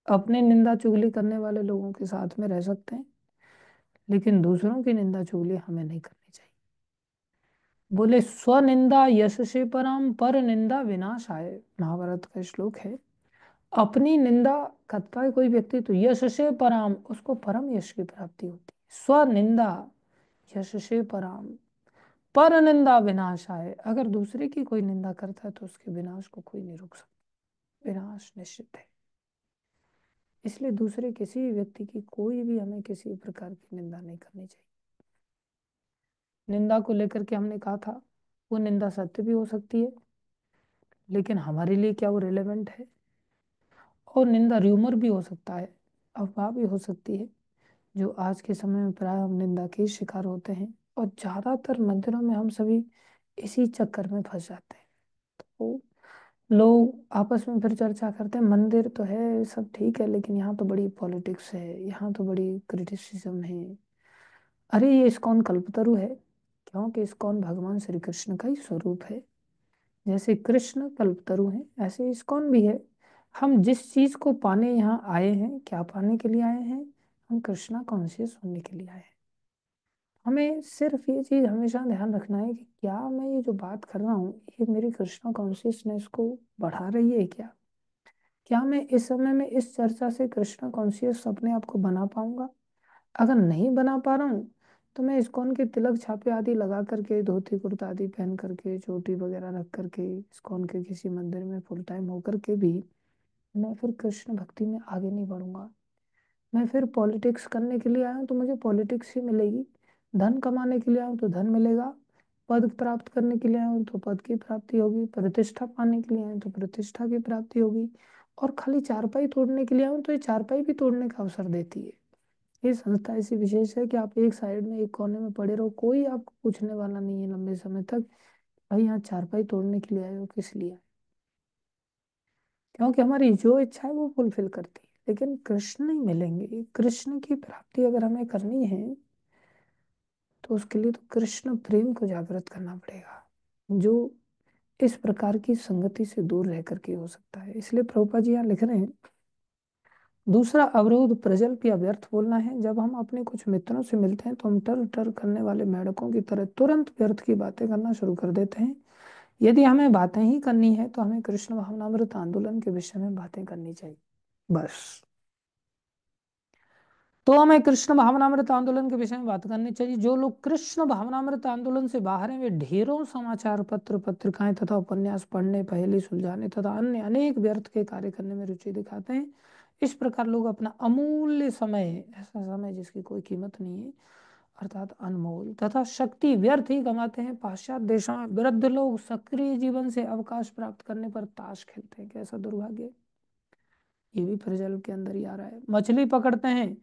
अपने निंदा चुगली करने वाले लोगों के साथ में रह सकते हैं, लेकिन दूसरों की निंदा चुगली हमें नहीं करनी चाहिए। बोले स्वनिंदा यश से परम, पर निंदा विनाशाय, महाभारत का श्लोक है। अपनी निंदा करता है कोई व्यक्ति तो यश से पराम, उसको परम यश की प्राप्ति होती है। स्वनिंदा यश से पराम, पर निंदा विनाशाय, अगर दूसरे की कोई निंदा करता है तो उसके विनाश को कोई नहीं रोक सकता, विनाश निश्चित है। इसलिए दूसरे किसी भी व्यक्ति की कोई भी हमें किसी प्रकार की निंदा नहीं करनी चाहिए। निंदा को लेकर के हमने कहा था वो निंदा सत्य भी हो सकती है, लेकिन हमारे लिए क्या वो रिलेवेंट है। और निंदा र्यूमर भी हो सकता है, अफवाह भी हो सकती है, जो आज के समय में प्राय हम निंदा के शिकार होते हैं। और ज्यादातर मंदिरों में हम सभी इसी चक्कर में फंस जाते हैं। तो लोग आपस में फिर चर्चा करते हैं, मंदिर तो है सब ठीक है, लेकिन यहाँ तो बड़ी पॉलिटिक्स है, यहाँ तो बड़ी क्रिटिसिज्म है। अरे ये इस्कॉन कल्पतरु है, क्योंकि इस्कॉन भगवान श्री कृष्ण का ही स्वरूप है। जैसे कृष्ण कल्पतरु है, ऐसे इस्कॉन भी है। हम जिस चीज को पाने यहाँ आए हैं, क्या पाने के लिए आए हैं, हम कृष्णा कॉन्शियस होने के लिए आए हैं। हमें सिर्फ ये चीज हमेशा ध्यान रखना है कि क्या मैं ये जो बात कर रहा हूँ ये मेरी कृष्णा कॉन्शियसनेस को बढ़ा रही है क्या। क्या मैं इस समय में इस चर्चा से कृष्णा कॉन्शियस अपने आप को बना पाऊंगा। अगर नहीं बना पा रहा हूँ तो मैं इस्कॉन के तिलक छापे आदि लगा करके, धोती कुर्ता आदि पहन करके, चोटी वगैरह रख करके इस्कॉन के किसी मंदिर में फुल टाइम होकर के भी मैं फिर कृष्ण भक्ति में आगे नहीं बढ़ूंगा। मैं फिर पॉलिटिक्स करने के लिए आया हूँ तो मुझे पॉलिटिक्स ही मिलेगी। धन कमाने के लिए आया हूँ तो धन मिलेगा। पद प्राप्त करने के लिए आया हूँ तो पद की प्राप्ति होगी। प्रतिष्ठा पाने के लिए आया हूँ तो प्रतिष्ठा की प्राप्ति होगी। और खाली चारपाई तोड़ने के लिए आया हूँ तो ये चारपाई भी तोड़ने का अवसर देती है। ये संस्था ऐसी विशेष है कि आप एक साइड में, एक कोने में पड़े रहो, कोई आपको पूछने वाला नहीं है लंबे समय तक, भाई यहाँ चारपाई तोड़ने के लिए आए हो, किस लिए आए। क्योंकि हमारी जो इच्छा है वो फुलफिल करती है। लेकिन कृष्ण नहीं मिलेंगे। कृष्ण की प्राप्ति अगर हमें करनी है तो उसके लिए तो कृष्ण प्रेम को जागृत करना पड़ेगा, जो इस प्रकार की संगति से दूर रह करके हो सकता है। इसलिए प्रभुपाद जी यहाँ लिख रहे हैं, दूसरा अवरोध प्रजल्प या व्यर्थ बोलना है। जब हम अपने कुछ मित्रों से मिलते हैं तो हम टर टर करने वाले मेढकों की तरह तुरंत व्यर्थ की बातें करना शुरू कर देते हैं। यदि हमें बातें ही करनी है तो हमें कृष्ण भावनामृत आंदोलन के विषय में बातें करनी चाहिए, बस। तो हमें कृष्ण भावनामृत आंदोलन के विषय में बात करनी चाहिए। जो लोग कृष्ण भावनामृत आंदोलन से बाहर हैं वे ढेरों समाचार पत्र, पत्रिकाएं तथा उपन्यास पढ़ने, पहेली सुलझाने तथा अन्य अनेक व्यर्थ के कार्य करने में रुचि दिखाते हैं। इस प्रकार लोग अपना अमूल्य समय, ऐसा समय जिसकी कोई कीमत नहीं है, अर्थात अनमोल, तथा शक्ति व्यर्थ ही गंवाते हैं। पाश्चात्य देशों में वृद्ध लोग सक्रिय जीवन से अवकाश प्राप्त करने पर ताश खेलते हैं। कैसा दुर्भाग्य। ये भी प्रजल के अंदर ही आ रहा है। मछली पकड़ते हैं,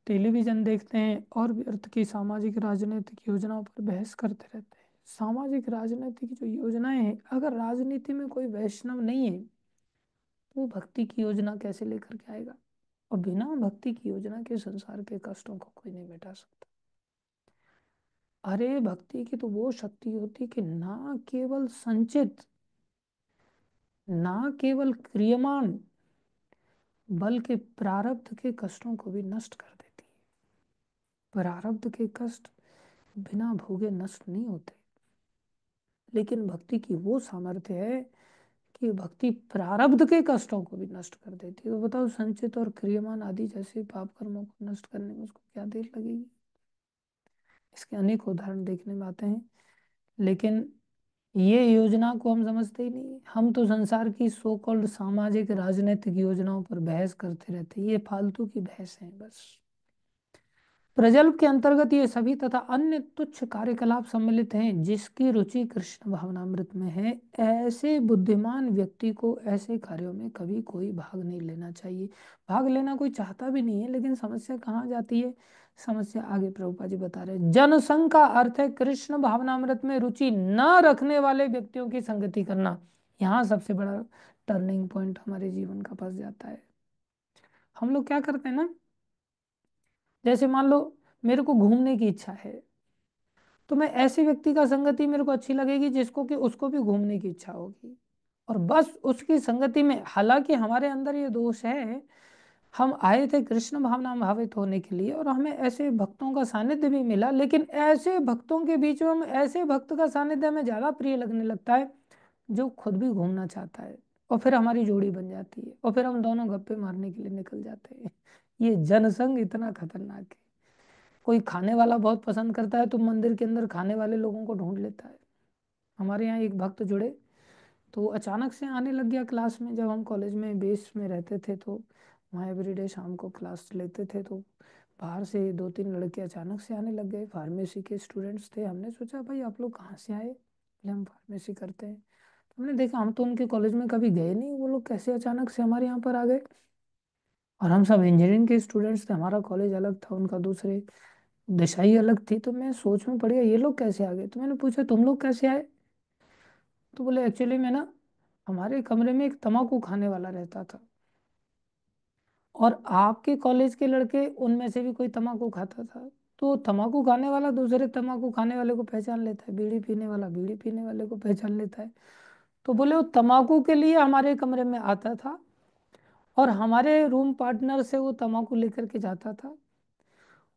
टेलीविजन देखते हैं और व्यर्थ की सामाजिक राजनीतिक योजनाओं पर बहस करते रहते हैं। सामाजिक राजनीतिक जो योजनाएं हैं, अगर राजनीति में कोई वैष्णव नहीं है तो वो भक्ति की योजना कैसे लेकर के आएगा। और बिना भक्ति की योजना के संसार के कष्टों को कोई नहीं मिटा सकता। अरे भक्ति की तो वो शक्ति होती कि ना केवल संचित, ना केवल क्रियमान, बल्कि प्रारब्ध के कष्टों को भी नष्ट कर देती है। प्रारब्ध के कष्ट बिना भोगे नष्ट नहीं होते, लेकिन भक्ति की वो सामर्थ्य है कि भक्ति प्रारब्ध के कष्टों को भी नष्ट कर देती है। तो बताओ, संचित और क्रियमान आदि जैसे पाप कर्मों को नष्ट करने में उसको क्या देर लगेगी। इसके अनेक उदाहरण देखने में आते हैं, लेकिन ये योजना को हम समझते ही नहीं। हम तो संसार की सो कॉल्ड सामाजिक राजनीतिक योजनाओं पर बहस करते रहते हैं। ये फालतू की बहस है बस। प्रजल्प के अंतर्गत ये सभी तथा अन्य तुच्छ कार्यकलाप सम्मिलित हैं जिसकी रुचि कृष्ण भावनामृत में है। ऐसे बुद्धिमान व्यक्ति को ऐसे कार्यों में कभी कोई भाग नहीं लेना चाहिए। भाग लेना कोई चाहता भी नहीं है, लेकिन समस्या कहाँ जाती है। समस्या आगे प्रभुपाद जी बता रहे हैं। जनसंघ का अर्थ है कृष्ण भावनामृत में रुचि न रखने वाले व्यक्तियों की संगति करना। यहाँ सबसे बड़ा टर्निंग पॉइंट हमारे जीवन का फंस जाता है। हम लोग क्या करते हैं ना, जैसे मान लो मेरे को घूमने की इच्छा है, तो मैं ऐसे व्यक्ति का संगति मेरे को अच्छी लगेगी जिसको कि उसको भी घूमने की इच्छा होगी, और बस उसकी संगति में। हालांकि हमारे अंदर ये दोष है, हम आए थे कृष्ण भावना भावित होने के लिए और हमें ऐसे भक्तों का सानिध्य भी मिला, लेकिन ऐसे भक्तों के बीच में हम ऐसे भक्त का सानिध्य हमें ज्यादा प्रिय लगने लगता है जो खुद भी घूमना चाहता है, और फिर हमारी जोड़ी बन जाती है और फिर हम दोनों गप्पे मारने के लिए निकल जाते हैं। ये जनसंग इतना खतरनाक है। कोई खाने वाला बहुत पसंद करता है तो मंदिर के अंदर खाने वाले लोगों को ढूंढ लेता है। हमारे यहाँ एक भक्त जुड़े, तो वो अचानक से आने लग गया क्लास में। जब हम कॉलेज में बेस में रहते थे तो वहाँ एवरीडे शाम को क्लास लेते थे, तो बाहर से दो तीन लड़के अचानक से आने लग गए। फार्मेसी के स्टूडेंट्स थे। हमने सोचा भाई आप लोग कहाँ से आए, बोले हम फार्मेसी करते हैं। तो हमने देखा हम तो उनके कॉलेज में कभी गए नहीं, वो लोग कैसे अचानक से हमारे यहाँ पर आ गए। और हम सब इंजीनियरिंग के स्टूडेंट्स थे, हमारा कॉलेज अलग था, उनका दूसरे दिशा ही अलग थी। तो मैं सोच में पड़ गया ये लोग कैसे आ गए। तो मैंने पूछा तुम लोग कैसे आए। तो बोले एक्चुअली मैं ना, हमारे कमरे में एक तम्बाकू खाने वाला रहता था, और आपके कॉलेज के लड़के उनमें से भी कोई तम्बाकू खाता था। तो तम्बाकू खाने वाला दूसरे तम्बाकू खाने वाले को पहचान लेता है, बीड़ी पीने वाला बीड़ी पीने वाले को पहचान लेता है। तो बोले वो तम्बाकू के लिए हमारे कमरे में आता था और हमारे रूम पार्टनर से वो तम्बाकू लेकर के जाता था।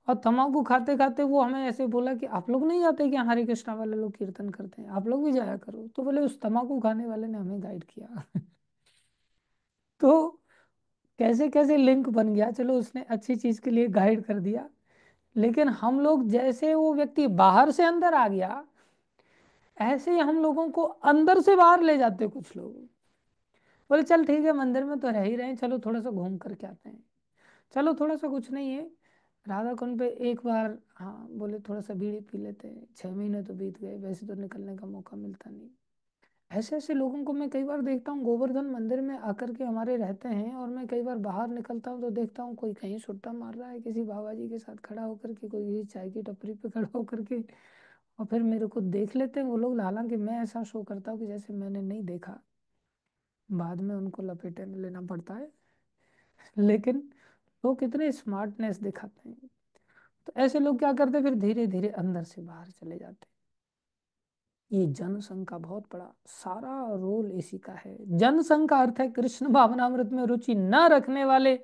और तम्बाकू खाते खाते वो हमें ऐसे बोला कि आप लोग नहीं जाते क्या, हरे कृष्णा वाले लोग कीर्तन करते हैं, आप लोग भी जाया करो। तो बोले उस तम्बाकू खाने वाले ने हमें गाइड किया। तो कैसे कैसे लिंक बन गया। चलो उसने अच्छी चीज के लिए गाइड कर दिया, लेकिन हम लोग जैसे वो व्यक्ति बाहर से अंदर आ गया, ऐसे ही हम लोगों को अंदर से बाहर ले जाते कुछ लोग। बोले चल ठीक है, मंदिर में तो रह ही रहे हैं, चलो थोड़ा सा घूम करके आते हैं। चलो थोड़ा सा कुछ नहीं है, राधा कुंड पे एक बार, हाँ बोले थोड़ा सा बीड़ी पी लेते हैं। 6 महीने तो बीत गए, वैसे तो निकलने का मौका मिलता नहीं। ऐसे ऐसे लोगों को मैं कई बार देखता हूँ गोवर्धन मंदिर में आकर के हमारे रहते हैं, और मैं कई बार बाहर निकलता हूँ तो देखता हूँ कोई कहीं सुट्टा मार रहा है किसी बाबा जी के साथ खड़ा होकर के, कोई किसी चाय की टपरी पे खड़ा होकर के। और फिर मेरे को देख लेते हैं वो लोग, हालांकि मैं ऐसा शो करता हूँ कि जैसे मैंने नहीं देखा। बाद में उनको लपेटे में लेना पड़ता है, लेकिन लोग कितने स्मार्टनेस दिखाते हैं। तो ऐसे लोग क्या करते हैं, फिर धीरे धीरे अंदर से बाहर चले जाते हैं। ये जनसंघ का बहुत बड़ा सारा रोल इसी का है। जनसंघ का अर्थ है कृष्ण भावनामृत में रुचि न रखने वाले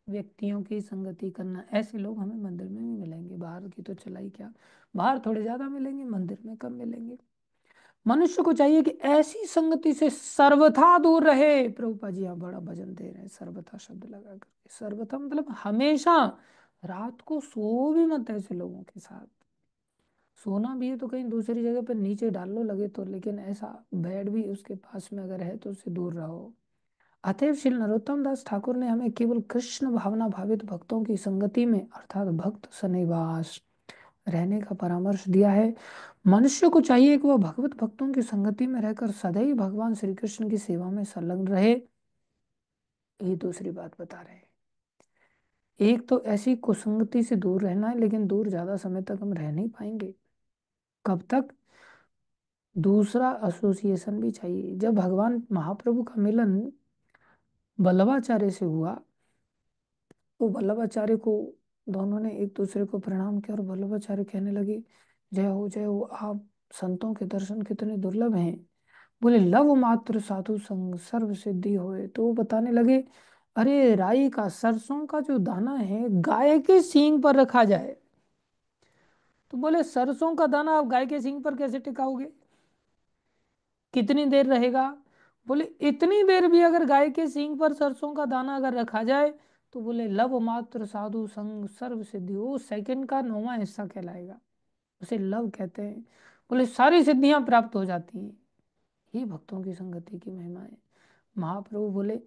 व्यक्तियों की संगति करना। ऐसे लोग हमें मंदिर में भी मिलेंगे, बाहर की तो चलाई क्या, बाहर थोड़े ज्यादा मिलेंगे, मंदिर में कम मिलेंगे। मनुष्य को चाहिए कि ऐसी संगति से सर्वथा दूर रहे। प्रभुपा जी यहाँ बड़ा भजन दे रहे हैं सर्वथा शब्द लगा करके। सर्वथा मतलब हमेशा, रात को सो भी मत ऐसे लोगों के साथ। सोना भी है तो कहीं दूसरी जगह पर नीचे डाल लो लगे तो, लेकिन ऐसा बेड भी उसके पास में अगर है तो उससे दूर रहो। अतएव श्री नरोत्तम दास ठाकुर ने हमें केवल कृष्ण भावना भावित भक्तों की संगति में, अर्थात भक्त सन्निवास, रहने का परामर्श दिया है। मनुष्य को चाहिए कि वह भगवत भक्तों की संगति में रहकर सदैव भगवान श्री कृष्ण की सेवा में संलग्न रहे। ये दूसरी बात बता रहे हैं। एक तो ऐसी कुसंगति से दूर रहना है, लेकिन दूर ज्यादा समय तक हम रह नहीं पाएंगे। कब तक? दूसरा एसोसिएशन भी चाहिए। जब भगवान महाप्रभु का मिलन वल्लभाचार्य से हुआ, तो वल्लभाचार्य को दोनों ने एक दूसरे को प्रणाम किया और वल्लभाचार्य कहने लगे, जय हो, आप संतों के दर्शन कितने दुर्लभ हैं। बोले, लव मात्र साधु संग सर्व सिद्धि होए। तो वो बताने लगे, अरे राई का, सरसों का जो दाना है गाय के सींग पर रखा जाए। तो बोले, सरसों का दाना आप गाय के सींग पर कैसे टिकाओगे, कितनी देर रहेगा? बोले, इतनी देर भी अगर गाय के सींग पर सरसों का दाना अगर रखा जाए, तो बोले लव मात्र साधु संग सर्व सिद्धि, वो सेकंड का 9वां हिस्सा कहलाएगा, उसे लव कहते हैं। बोले, सारी सिद्धियां प्राप्त हो जाती हैं। ये भक्तों की संगति की महिमा है। महाप्रभु बोले,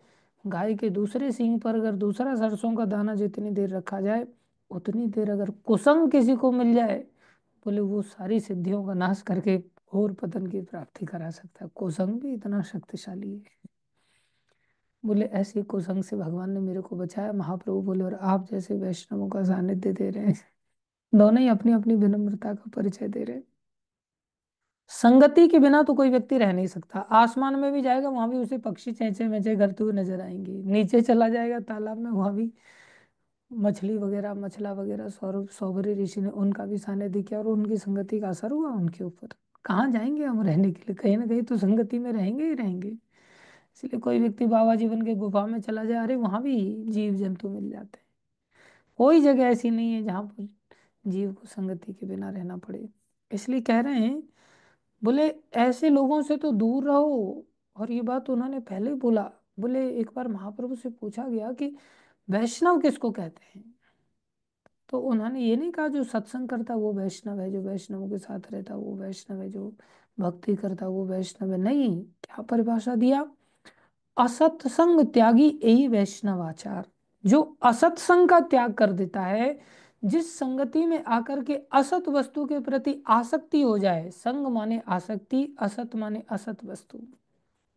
गाय के दूसरे सींग पर अगर दूसरा सरसों का दाना जितनी देर रखा जाए, उतनी देर अगर कुसंग किसी को मिल जाए, बोले वो सारी सिद्धियों का नाश करके घोर पतन की प्राप्ति करा सकता है। कुसंग भी इतना शक्तिशाली है। बोले, ऐसी कुसंग से भगवान ने मेरे को बचाया। महाप्रभु बोले, और आप जैसे वैष्णवों का सानिध्य दे रहे हैं। दोनों ही अपनी अपनी विनम्रता का परिचय दे रहे हैं। संगति के बिना तो कोई व्यक्ति रह नहीं सकता। आसमान में भी जाएगा, वहां भी उसे पक्षी चहचे मैचे करते हुए नजर आएंगे। नीचे चला जाएगा तालाब में, वहां भी मछली वगैरह, मछला वगैरह, सौरभ सौभरी ऋषि ने उनका भी सानिध्य किया और उनकी संगति का असर हुआ उनके ऊपर। कहाँ जाएंगे हम रहने के लिए? कहीं ना कहीं तो संगति में रहेंगे ही रहेंगे। इसलिए कोई व्यक्ति बाबा जीवन के गुफा में चला जाए, अरे वहां भी जीव जंतु मिल जाते हैं। कोई जगह ऐसी नहीं है जहां पर जीव को संगति के बिना रहना पड़े। इसलिए कह रहे हैं, बोले ऐसे लोगों से तो दूर रहो। और ये बात उन्होंने पहले ही बोला। बोले, एक बार महाप्रभु से पूछा गया कि वैष्णव किसको कहते हैं, तो उन्होंने ये नहीं कहा जो सत्संग करता वो वैष्णव है, जो वैष्णवों के साथ रहता वो वैष्णव है, जो भक्ति करता वो वैष्णव है। नहीं, क्या परिभाषा दिया? असत्संग त्यागी यही वैष्णवाचार। जो असत्संग का त्याग कर देता है, जिस संगति में आकर के असत वस्तु के प्रति आसक्ति हो जाए, संग माने आसक्ति, असत माने असत वस्तु,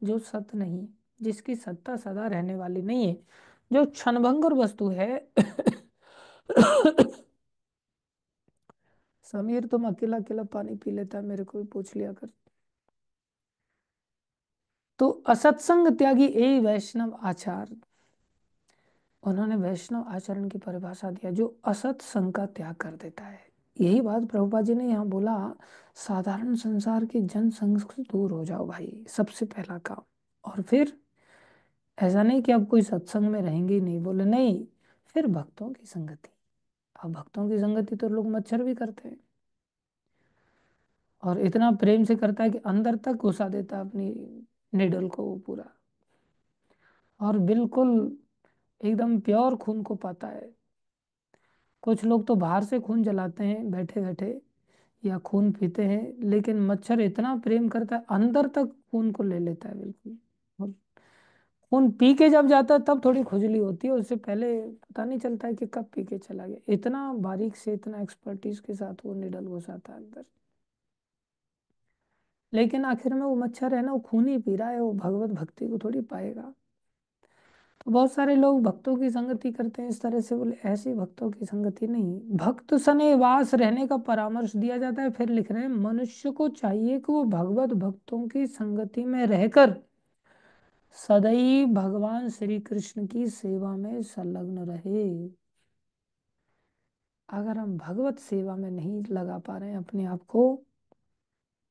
जो सत नहीं, जिसकी सत्ता सदा रहने वाली नहीं है, जो क्षणभंगुर वस्तु है। समीर, तुम अकेला अकेला पानी पी लेता है, मेरे को भी पूछ लिया कर। तो असत्संग त्यागी यही वैष्णव आचार। उन्होंने वैष्णव आचरण की परिभाषा दिया, जो असत संग का त्याग कर देता है। यही बात प्रभुपाद जी ने यहाँ बोला, साधारण संसार के जन संग से दूर हो जाओ भाई, सबसे पहला काम। और फिर ऐसा नहीं कि अब कोई सत्संग में रहेंगे ही नहीं, बोले नहीं, फिर भक्तों की संगति। अब भक्तों की संगति तो लोग मच्छर भी करते हैं, और इतना प्रेम से करता है कि अंदर तक घुसा देता है अपनी निडल को वो पूरा, और बिल्कुल एकदम प्योर खून को पाता है। कुछ लोग तो बाहर से खून जलाते हैं बैठे बैठे, या खून पीते हैं, लेकिन मच्छर इतना प्रेम करता है अंदर तक खून को ले लेता है बिल्कुल। और खून पी के जब जाता है तब थोड़ी खुजली होती है, उससे पहले पता नहीं चलता है कि कब पी के चला गया। इतना बारीक से, इतना एक्सपर्टीज के साथ वो निडल घुसाता है अंदर। लेकिन आखिर में वो मच्छर है ना, वो खून ही पी रहा है, वो भगवत भक्ति को थोड़ी पाएगा। तो बहुत सारे लोग भक्तों की संगति करते हैं इस तरह से, बोले ऐसे भक्तों की संगति नहीं। भक्त सने वास रहने का परामर्श दिया जाता है। फिर लिख रहे हैं, मनुष्य को चाहिए कि वो भगवत भक्तों की संगति में रहकर सदैव भगवान श्री कृष्ण की सेवा में संलग्न रहे। अगर हम भगवत सेवा में नहीं लगा पा रहे हैं अपने आप को,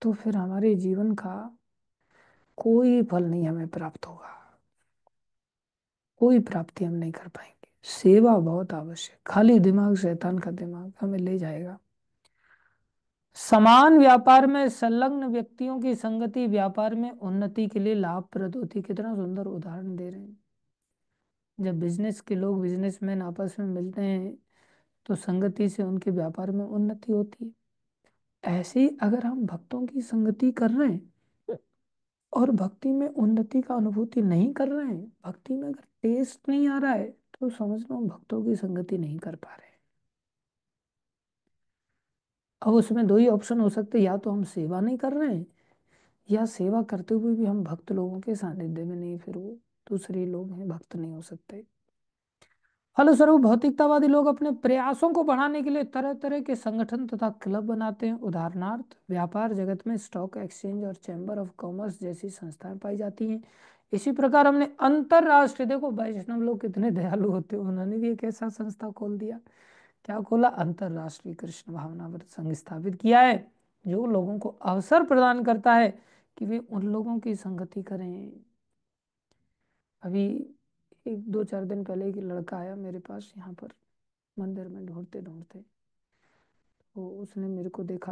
तो फिर हमारे जीवन का कोई फल नहीं हमें प्राप्त होगा, कोई प्राप्ति हम नहीं कर पाएंगे। सेवा बहुत आवश्यक। खाली दिमाग शैतान का दिमाग हमें ले जाएगा। समान व्यापार में संलग्न व्यक्तियों की संगति व्यापार में उन्नति के लिए लाभप्रद होती। कितना सुंदर उदाहरण दे रहे हैं। जब बिजनेस के लोग, बिजनेसमैन आपस में मिलते हैं, तो संगति से उनके व्यापार में उन्नति होती है। ऐसे ही अगर हम भक्तों की संगति कर रहे हैं और भक्ति में उन्नति का अनुभूति नहीं कर रहे हैं, भक्ति में अगर टेस्ट नहीं आ रहा है, तो समझ लो हम भक्तों की संगति नहीं कर पा रहे हैं। अब उसमें दो ही ऑप्शन हो सकते, या तो हम सेवा नहीं कर रहे हैं, या सेवा करते हुए भी हम भक्त लोगों के सानिध्य में नहीं, फिर वो दूसरे लोग हैं, भक्त नहीं हो सकते। फलस्वरूप भौतिकतावादी लोग अपने प्रयासों को बढ़ाने के लिए तरह तरह के संगठन तथा क्लब बनाते हैं। उदाहरणार्थ व्यापार जगत में स्टॉक एक्सचेंज और चैम्बर ऑफ कॉमर्स जैसी संस्थाएं पाई जाती हैं। इसी प्रकार हमने अंतरराष्ट्रीय, देखो वैष्णव लोग कितने दयालु होते हैं, उन्होंने भी एक ऐसा संस्था खोल दिया। क्या खोला? अंतरराष्ट्रीय कृष्ण भावनामृत संघ स्थापित किया है, जो लोगों को अवसर प्रदान करता है कि वे उन लोगों की संगति करें। अभी एक दो चार दिन पहले एक लड़का आया मेरे पास यहाँ पर मंदिर में ढूंढते ढूंढते, तो उसने मेरे को देखा,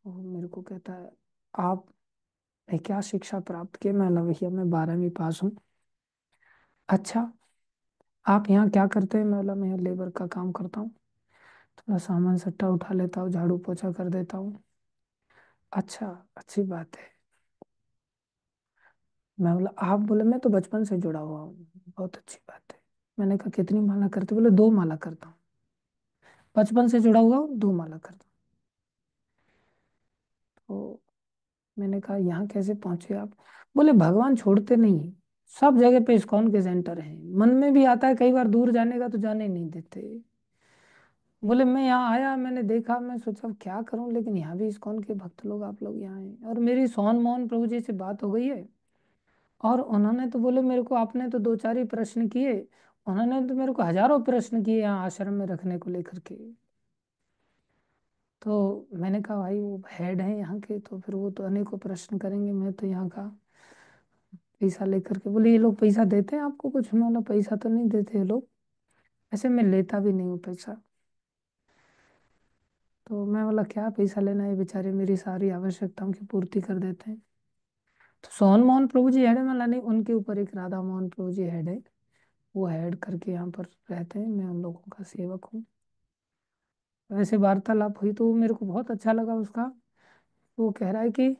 तो मेरे को कहता है, आपने क्या शिक्षा प्राप्त की? मैं बोला, भैया मैं 12वीं पास हूँ। अच्छा, आप यहाँ क्या करते हैं? मैं बोला, मैं यहाँ लेबर का काम करता हूँ, थोड़ा सामान सट्टा उठा लेता हूँ, झाड़ू पोछा कर देता हूँ। अच्छा, अच्छी बात है। मैं बोला, आप? बोले, मैं तो बचपन से जुड़ा हुआ हूँ। बहुत अच्छी बात है। मैंने कहा, कितनी माला करते? बोले, 2 माला करता हूँ। बचपन से जुड़ा हुआ हूँ, 2 माला करता हूँ। तो मैंने कहा, यहाँ कैसे पहुंचे आप? बोले, भगवान छोड़ते नहीं, सब जगह पे इस्कॉन के सेंटर हैं। मन में भी आता है कई बार दूर जाने का, तो जाने ही नहीं देते। बोले, मैं यहाँ आया, मैंने देखा, मैं सोचा अब क्या करूं, लेकिन यहाँ भी इस्कॉन के भक्त लोग, आप लोग यहाँ हैं। और मेरी सोहन मोहन प्रभु जी से बात हो गई है, और उन्होंने तो बोले मेरे को, आपने तो 2-4 ही प्रश्न किए, उन्होंने तो मेरे को हजारों प्रश्न किए यहाँ आश्रम में रखने को लेकर के। तो मैंने कहा, भाई वो हेड हैं यहाँ के, तो फिर वो तो अनेकों प्रश्न करेंगे, मैं तो यहाँ का पैसा लेकर के। बोले, ये लोग पैसा देते हैं आपको कुछ? मैं बोला, पैसा तो नहीं देते ये लोग, ऐसे मैं लेता भी नहीं हूँ पैसा। तो मैं बोला, क्या पैसा लेना है, बेचारे मेरी सारी आवश्यकताओं की पूर्ति कर देते हैं। तो सोहन मोहन प्रभु जी हेड है? मला नहीं, उनके ऊपर एक राधा मोहन प्रभु जी हेड है, वो हेड करके यहाँ पर रहते हैं, मैं उन लोगों का सेवक हूँ। वैसे वार्तालाप हुई तो मेरे को बहुत अच्छा लगा उसका। वो कह रहा है कि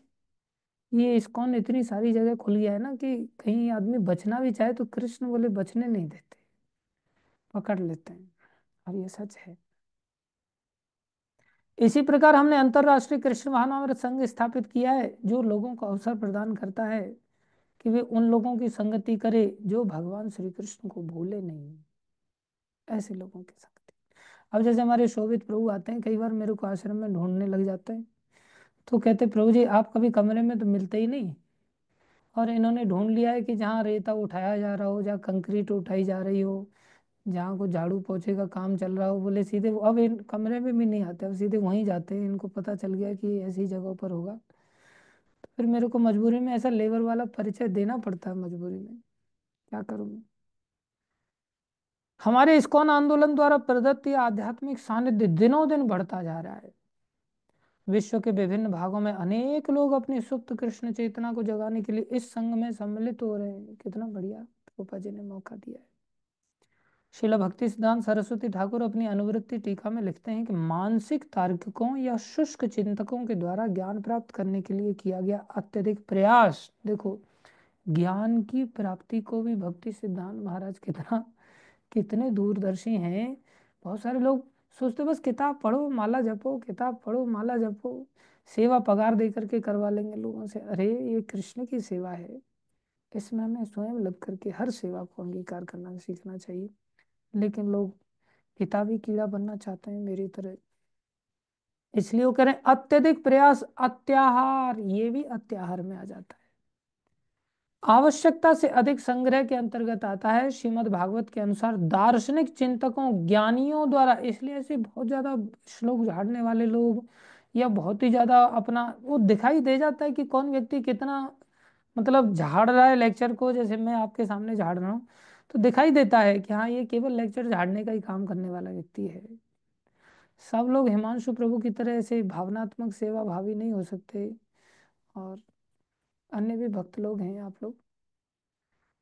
ये इस्कॉन इतनी सारी जगह खुल गया है ना, कि कहीं आदमी बचना भी चाहे तो कृष्ण बोले बचने नहीं देते, पकड़ लेते हैं। और ये सच है। इसी प्रकार हमने अंतरराष्ट्रीय कृष्ण भावनामृत संघ स्थापित किया है, जो लोगों को अवसर प्रदान करता है कि वे उन लोगों की संगति करे जो भगवान श्री कृष्ण को भूले नहीं, ऐसे लोगों की संगति। अब जैसे हमारे शोभित प्रभु आते हैं, कई बार मेरे को आश्रम में ढूंढने लग जाते हैं, तो कहते, प्रभु जी आप कभी कमरे में तो मिलते ही नहीं, और इन्होंने ढूंढ लिया है कि जहाँ रेता उठाया जा रहा हो, जहाँ कंक्रीट उठाई जा रही हो, जहाँ को झाड़ू पोछे का काम चल रहा हो, बोले सीधे अब इन कमरे में भी नहीं आते, अब सीधे वहीं जाते हैं, इनको पता चल गया कि ऐसी जगहों पर होगा। तो फिर मेरे को मजबूरी में ऐसा लेबर वाला परिचय देना पड़ता है, मजबूरी में, क्या करूँ मैं। हमारे इस्कॉन आंदोलन द्वारा प्रदत्त ये आध्यात्मिक सानिध्य दिनों दिन बढ़ता जा रहा है। विश्व के विभिन्न भागों में अनेक लोग अपनी सुप्त कृष्ण चेतना को जगाने के लिए इस संघ में सम्मिलित हो रहे हैं। कितना बढ़िया प्रभुपा जी ने मौका दिया है। श्रील भक्ति सिद्धांत सरस्वती ठाकुर अपनी अनुवृत्ति टीका में लिखते हैं कि मानसिक तार्किकों या शुष्क चिंतकों के द्वारा ज्ञान प्राप्त करने के लिए किया गया अत्यधिक प्रयास, देखो ज्ञान की प्राप्ति को भी भक्ति सिद्धांत महाराज कितना कितने दूरदर्शी हैं। बहुत सारे लोग सोचते बस किताब पढ़ो माला जपो, किताब पढ़ो माला जपो, सेवा पगार दे करके करवा लेंगे लोगों से। अरे ये कृष्ण की सेवा है, इसमें हमें स्वयं लग करके हर सेवा को अंगीकार करना सीखना चाहिए। लेकिन लोग किताबी कीड़ा बनना चाहते हैं मेरी तरह, इसलिए वो करें अत्यधिक प्रयास, अत्याहार, ये भी अत्याहार में आ जाता है। आवश्यकता से अधिक संग्रह के अंतर्गत आता है। श्रीमद् भागवत के अनुसार दार्शनिक चिंतकों ज्ञानियों द्वारा, इसलिए ऐसे बहुत ज्यादा श्लोक झाड़ने वाले लोग, या बहुत ही ज्यादा अपना वो दिखाई दे जाता है कि कौन व्यक्ति कितना मतलब झाड़ रहा है लेक्चर को। जैसे मैं आपके सामने झाड़ रहा हूँ, तो दिखाई देता है कि हाँ ये केवल लेक्चर झाड़ने का ही काम करने वाला व्यक्ति है। सब लोग हिमांशु प्रभु की तरह ऐसे भावनात्मक सेवा भावी नहीं हो सकते, और अन्य भी भक्त लोग हैं आप लोग।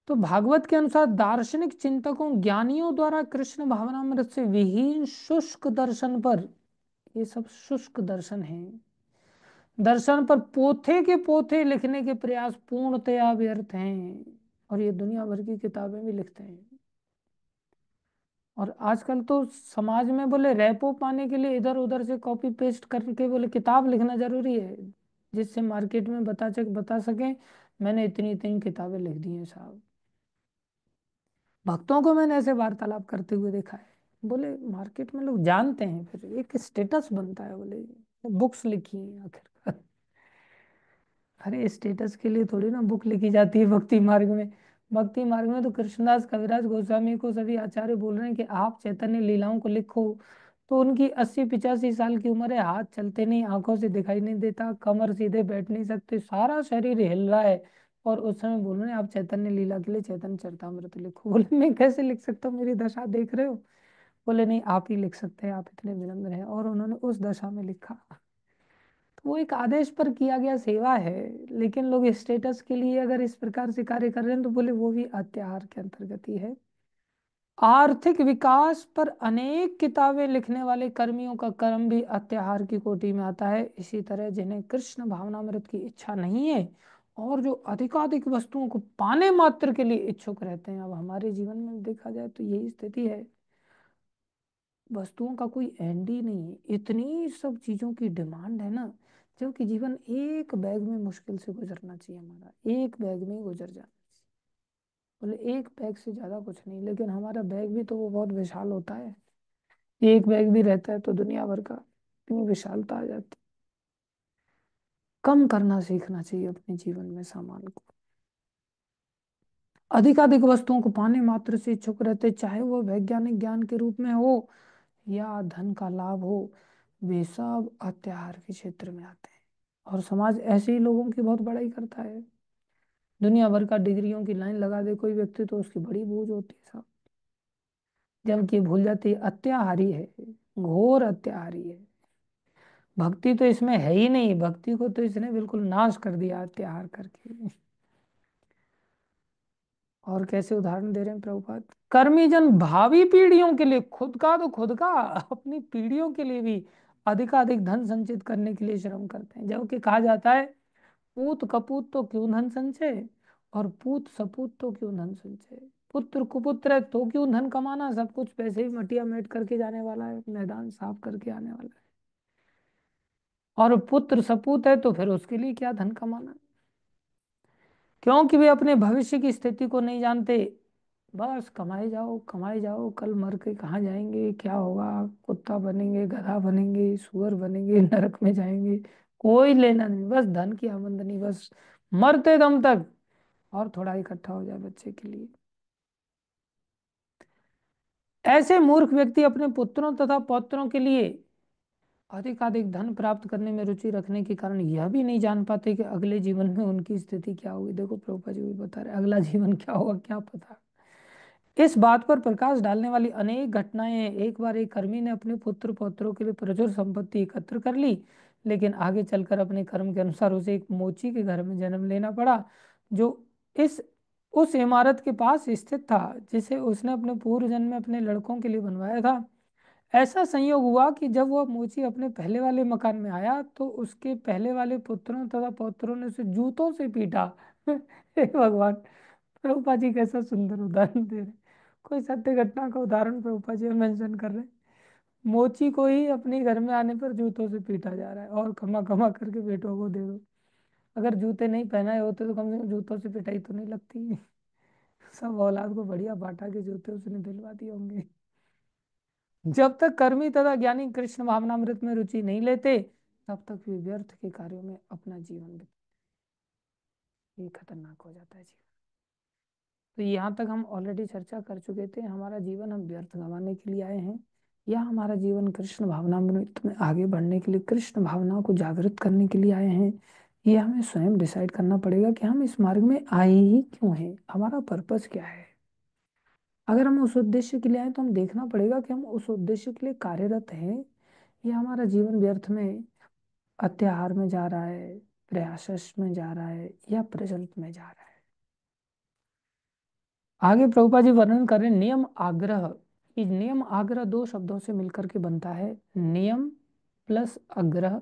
तो भागवत के अनुसार दार्शनिक चिंतकों ज्ञानियों द्वारा कृष्ण भावनामृत से विहीन शुष्क दर्शन पर, ये सब शुष्क दर्शन हैं, दर्शन पर पोथे के पोथे लिखने के प्रयास पूर्णतया व्यर्थ हैं। और ये दुनिया भर की किताबें भी लिखते हैं। और आजकल तो समाज में बोले रेपो पाने के लिए इधर उधर से कॉपी पेस्ट करके बोले किताब लिखना जरूरी है, जिससे मार्केट में बता सके मैंने इतनी इतनी किताबें लिख दी हैं साहब। भक्तों को मैंने ऐसे वार्तालाप करते हुए देखा है, बोले मार्केट में लोग जानते हैं, फिर एक स्टेटस बनता है, बोले बुक्स लिखी हैं आखिर। अरे स्टेटस के लिए थोड़ी ना बुक लिखी जाती है भक्ति मार्ग में। भक्ति मार्ग में तो कृष्णदास कविराज गोस्वामी को सभी आचार्य बोल रहे हैं कि आप चैतन्य लीलाओं को लिखो। तो उनकी 80-85 साल की उम्र है, हाथ चलते नहीं, आंखों से दिखाई नहीं देता, कमर सीधे बैठ नहीं सकते, सारा शरीर हिल रहा है, और उस समय बोल रहे हैं आप चैतन्य लीला के लिए चैतन्य चरितामृत लिखो। बोले मैं कैसे लिख सकता हूँ, मेरी दशा देख रहे हो। बोले नहीं आप ही लिख सकते हैं, आप इतने विनम्र हैं, और उन्होंने उस दशा में लिखा। तो वो एक आदेश पर किया गया सेवा है, लेकिन लोग स्टेटस के लिए अगर इस प्रकार से कार्य कर रहे हैं तो बोले वो भी अत्याहार के अंतर्गत ही है। आर्थिक विकास पर अनेक किताबें लिखने वाले कर्मियों का कर्म भी अत्याहार की कोटि में आता है। इसी तरह जिन्हें कृष्ण भावनामृत की इच्छा नहीं है और जो अधिकाधिक वस्तुओं को पाने मात्र के लिए इच्छुक रहते हैं, अब हमारे जीवन में देखा जाए तो यही स्थिति है, वस्तुओं का कोई एंड ही नहीं है, इतनी सब चीजों की डिमांड है ना, जबकि जीवन एक बैग में मुश्किल से गुजरना चाहिए, हमारा एक बैग में ही गुजर जाना चाहिए। बोले एक बैग से ज्यादा कुछ नहीं, लेकिन हमारा बैग भी तो वो बहुत विशाल होता है, एक बैग भी रहता है तो दुनिया भर का इतनी विशालता आ जाती। कम करना सीखना चाहिए अपने जीवन में सामान को। अधिकाधिक वस्तुओं को पाने मात्र से इच्छुक रहते, चाहे वो वैज्ञानिक ज्ञान के रूप में हो या धन का लाभ हो, वे सब अत्याहार के क्षेत्र में आते हैं। और समाज ऐसे ही लोगों की बहुत बड़ाई करता है, दुनिया भर का डिग्रियों की लाइन लगा दे कोई व्यक्ति तो उसकी बड़ी बूझ होती है साहब, जबकि भूल जाती है अत्याहारी है, घोर अत्याहारी है। भक्ति तो इसमें है ही नहीं, भक्ति को तो इसने बिल्कुल नाश कर दिया अत्याहार करके। और कैसे उदाहरण दे रहे हैं प्रभुपाद, कर्मी जन भावी पीढ़ियों के लिए खुद का तो खुद का, अपनी पीढ़ियों के लिए भी अधिकाधिक धन संचित करने के लिए श्रम करते हैं, जबकि कहा जाता है पूत कपूत तो क्यों धन संचय, और पूत सपूत तो क्यों धन संचय। पुत्र कुपुत्र है तो क्यों धन कमाना, सब कुछ पैसे ही मटिया मेट करके जाने वाला है, मैदान साफ करके आने वाला है। और पुत्र सपूत है तो फिर उसके लिए क्या धन कमाना, क्योंकि वे अपने भविष्य की स्थिति को नहीं जानते। बस कमाए जाओ, कल मर के कहाँ जाएंगे, क्या होगा, कुत्ता बनेंगे, गधा बनेंगे, सुअर बनेंगे, नरक में जाएंगे, कोई लेना नहीं, बस धन की आमदनी, बस मरते दम तक, और थोड़ा इकट्ठा हो जाए बच्चे के लिए। ऐसे मूर्ख व्यक्ति अपने पुत्रों तथा पौत्रों के लिए अधिकाधिक धन प्राप्त करने में रुचि रखने के कारण यह भी नहीं जान पाते कि अगले जीवन में उनकी स्थिति क्या होगी। देखो प्रभुपा जी भी बता रहे अगला जीवन क्या होगा क्या पता। इस बात पर प्रकाश डालने वाली अनेक घटनाएं हैं। एक बार एक कर्मी ने अपने पुत्र पौत्रों के लिए प्रचुर संपत्ति एकत्र कर ली, लेकिन आगे चलकर अपने कर्म के अनुसार उसे एक मोची के घर में जन्म लेना पड़ा, जो इस उस इमारत के पास स्थित था जिसे उसने अपने पूर्व जन्म में अपने लड़कों के लिए बनवाया था। ऐसा संयोग हुआ कि जब वह मोची अपने पहले वाले मकान में आया तो उसके पहले वाले पुत्रों तथा पौत्रों ने उसे जूतों से पीटा। हे भगवान, प्रभुपा जी कैसा सुंदर उदाहरण दे रहे, कोई सत्य घटना का उदाहरण प्रभुपा जी मेंशन कर रहे हैं। मोची को ही अपने घर में आने पर जूतों से पीटा जा रहा है, और कमा कमा करके बेटों को दे दो। अगर जूते नहीं पहनाए होते तो कम से कम जूतों से पिटाई तो नहीं लगती। सब औलाद को बढ़िया बांटा के जूते उसने दिलवा दिए होंगे। जब तक कर्मी तथा ज्ञानी कृष्ण भावनामृत में रुचि नहीं लेते तब तक वे व्यर्थ के कार्यों में अपना जीवन ये खतरनाक हो जाता है जीवन। तो यहाँ तक हम ऑलरेडी चर्चा कर चुके थे, हमारा जीवन हम व्यर्थ गंवाने के लिए आए हैं या हमारा जीवन कृष्ण भावनामृत में आगे बढ़ने के लिए, कृष्ण भावना को जागृत करने के लिए आए हैं। ये हमें स्वयं डिसाइड करना पड़ेगा कि हम इस मार्ग में आए ही क्यों हैं, हमारा पर्पस क्या है। अगर हम उस उद्देश्य के लिए आए तो हम देखना पड़ेगा कि हम उस उद्देश्य के लिए कार्यरत हैं या हमारा जीवन व्यर्थ में अत्याहार में जा रहा है, प्रयास में जा रहा है, या प्रचलित में जा रहा है। आगे प्रभुपा जी वर्णन कर रहे हैं नियम आग्रह। कि नियम आग्रह दो शब्दों से मिलकर के बनता है, नियम प्लस आग्रह,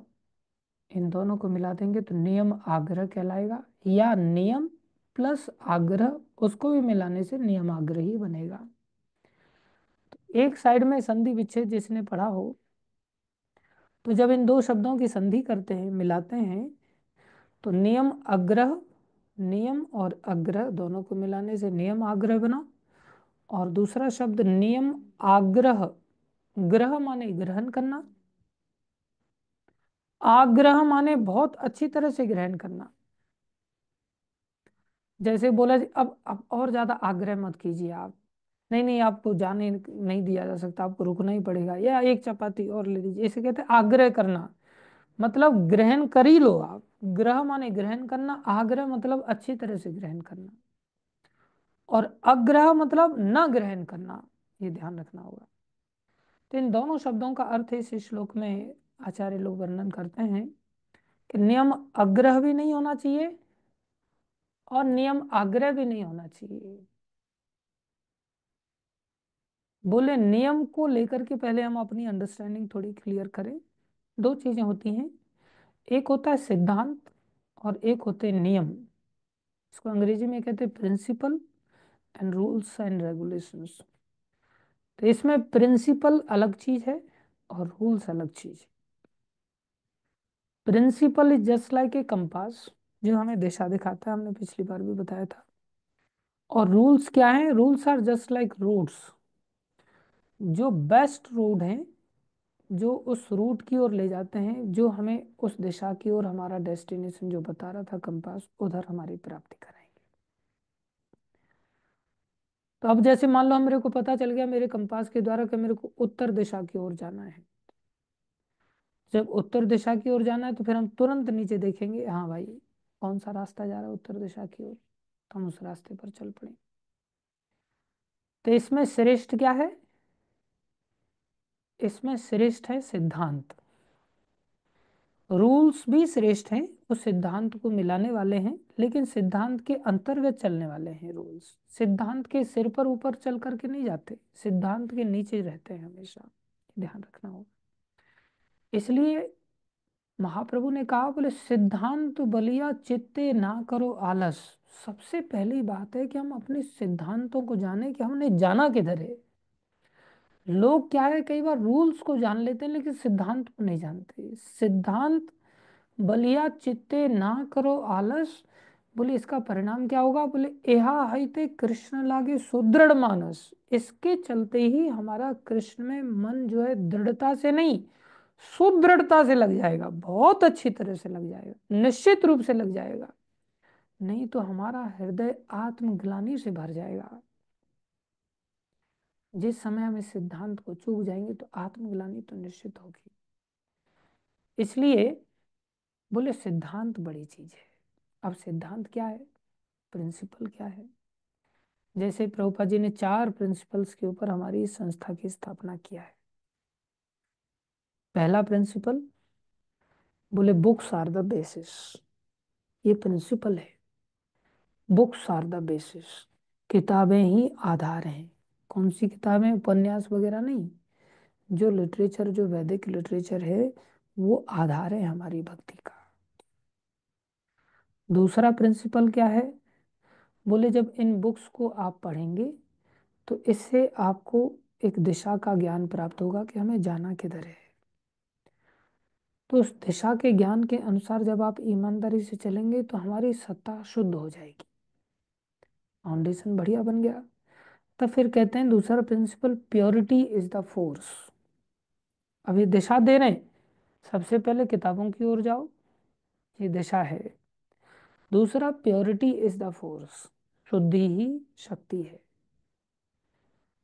इन दोनों को मिला देंगे तो नियम आग्रह कहलाएगा, या नियम प्लस आग्रह उसको भी मिलाने से नियम आग्रह ही बनेगा। तो एक साइड में संधि विच्छेद जिसने पढ़ा हो, तो जब इन दो शब्दों की संधि करते हैं, मिलाते हैं, तो नियम अग्रह, नियम और अग्रह दोनों को मिलाने से नियम आग्रह बना। और दूसरा शब्द नियम आग्रह, ग्रह माने ग्रहण करना, आग्रह माने बहुत अच्छी तरह से ग्रहण करना। जैसे बोला अब और ज्यादा आग्रह मत कीजिए आप, नहीं नहीं आपको जाने नहीं दिया जा सकता, आपको रुकना ही पड़ेगा, या एक चपाती और ले लीजिए, इसे कहते हैं आग्रह करना। मतलब ग्रहण कर ही लो आप। ग्रह माने ग्रहण करना, आग्रह मतलब अच्छी तरह से ग्रहण करना, और अग्रह मतलब न ग्रहण करना, ये ध्यान रखना होगा। तो इन दोनों शब्दों का अर्थ इस श्लोक में आचार्य लोग वर्णन करते हैं कि नियम अग्रह भी नहीं होना चाहिए और नियम आग्रह भी नहीं होना चाहिए। बोले नियम को लेकर के पहले हम अपनी अंडरस्टैंडिंग थोड़ी क्लियर करें। दो चीजें होती हैं, एक होता है सिद्धांत और एक होते हैं नियम। इसको अंग्रेजी में कहते हैं principle and rules and regulations. तो इसमें प्रिंसिपल अलग चीज है और रूल्स अलग चीज है। Principle is just like a compass, जो हमें दिशा दिखाता है, हमने पिछली बार भी बताया था। और रूल्स क्या है? Rules are just like routes, जो बेस्ट रूट हैं, जो उस रूट की ओर ले जाते हैं, जो हमें उस दिशा की ओर, हमारा डेस्टिनेशन जो बता रहा था कंपास, उधर हमारी प्राप्ति कराएंगे। तो अब जैसे मान लो मेरे को पता चल गया मेरे कंपास के द्वारा कि मेरे को उत्तर दिशा की ओर जाना है। जब उत्तर दिशा की ओर जाना है तो फिर हम तुरंत नीचे देखेंगे, हाँ भाई कौन सा रास्ता जा रहा है उत्तर दिशा की ओर, तो हम उस रास्ते पर चल पड़े। तो इसमें श्रेष्ठ क्या है? इसमें श्रेष्ठ है सिद्धांत। रूल्स भी श्रेष्ठ हैं, उस सिद्धांत को मिलाने वाले हैं, लेकिन सिद्धांत के अंतर्गत चलने वाले हैं रूल्स। सिद्धांत के सिर पर ऊपर चल करके नहीं जाते, सिद्धांत के नीचे रहते हैं हमेशा, ध्यान रखना होगा। इसलिए महाप्रभु ने कहा, बोले सिद्धांत बलिया चित्ते ना करो आलस। सबसे पहली बात है कि हम अपने सिद्धांतों को जाने कि हमने जाना किधर है। लोग क्या है, कई बार रूल्स को जान लेते हैं लेकिन सिद्धांत को नहीं जानते। सिद्धांत बलिया चित्ते ना करो आलस, बोले इसका परिणाम क्या होगा? बोले एहा हईते कृष्ण लागे सुदृढ़ मानस। इसके चलते ही हमारा कृष्ण में मन जो है दृढ़ता से नहीं, सुदृढ़ता से लग जाएगा, बहुत अच्छी तरह से लग जाएगा, निश्चित रूप से लग जाएगा। नहीं तो हमारा हृदय आत्मग्लानि से भर जाएगा। जिस समय हम इस सिद्धांत को चूक जाएंगे तो आत्मग्लानि तो निश्चित होगी। इसलिए बोले सिद्धांत बड़ी चीज है। अब सिद्धांत क्या है, प्रिंसिपल क्या है? जैसे प्रभुपाद जी ने 4 प्रिंसिपल्स के ऊपर हमारी इस संस्था की स्थापना किया है। पहला प्रिंसिपल, बोले बुक्स आर द बेसिस। ये प्रिंसिपल है, बुक्स आर द बेसिस। किताबें ही आधार हैं। कौन सी किताबें? उपन्यास वगैरह नहीं, जो लिटरेचर, जो वैदिक लिटरेचर है, वो आधार है हमारी भक्ति का। दूसरा प्रिंसिपल क्या है? बोले जब इन बुक्स को आप पढ़ेंगे तो इससे आपको एक दिशा का ज्ञान प्राप्त होगा कि हमें जाना किधर है। तो उस दिशा के ज्ञान के अनुसार जब आप ईमानदारी से चलेंगे तो हमारी सत्ता शुद्ध हो जाएगी, फाउंडेशन बढ़िया बन गया। तब फिर कहते हैं दूसरा principle, purity is the force. अब ये दिशा दे रहे हैं, सबसे पहले किताबों की ओर जाओ, ये दिशा है। दूसरा, प्योरिटी इज द फोर्स, शुद्धि ही शक्ति है।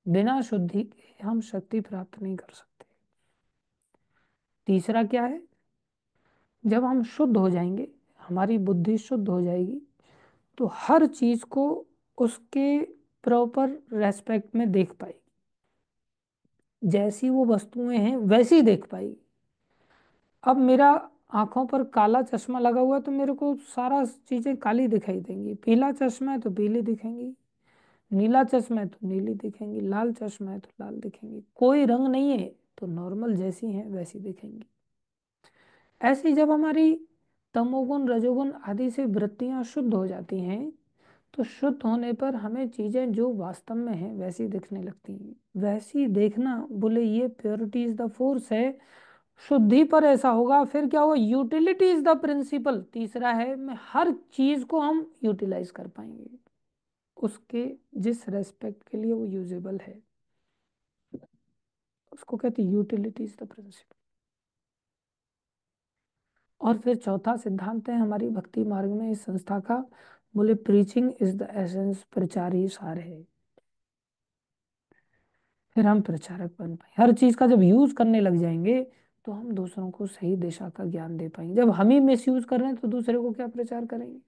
बिना शुद्धि के हम शक्ति प्राप्त नहीं कर सकते। तीसरा क्या है? जब हम शुद्ध हो जाएंगे, हमारी बुद्धि शुद्ध हो जाएगी, तो हर चीज को उसके प्रॉपर रेस्पेक्ट में देख पाएगी, जैसी वो वस्तुएं हैं वैसी देख पाएगी। अब मेरा आंखों पर काला चश्मा लगा हुआ है तो मेरे को सारा चीजें काली दिखाई देंगी, पीला चश्मा है तो पीली दिखेंगी, नीला चश्मा है तो नीली दिखेंगी, लाल चश्मा है तो लाल दिखेंगी, कोई रंग नहीं है तो नॉर्मल जैसी हैं वैसी दिखेंगी। ऐसे जब हमारी तमोगुण रजोगुण आदि से वृत्तियां शुद्ध हो जाती हैं तो शुद्ध होने पर हमें चीजें जो वास्तव में है वैसी दिखने लगती हैं। वैसी देखना, बोले ये प्योरिटी इज द फोर्स है। शुद्धि पर ऐसा होगा, फिर क्या होगा, यूटिलिटी इज द प्रिंसिपल। तीसरा है, मैं हर चीज को हम यूटिलाइज कर पाएंगे उसके जिस रेस्पेक्ट के लिए वो यूजेबल है, उसको कहते हैं यूटिलिटी इज द प्रिंसिपल। और फिर चौथा सिद्धांत है हमारी भक्ति मार्ग में इस संस्था का, बोले प्रीचिंग इज द एसेंस, प्रचार ही सार है। फिर हम प्रचारक बन पाए, हर चीज का जब यूज करने लग जाएंगे तो हम दूसरों को सही दिशा का ज्ञान दे पाएंगे। जब हम ही मिस यूज कर रहे हैं तो दूसरे को क्या प्रचार करेंगे।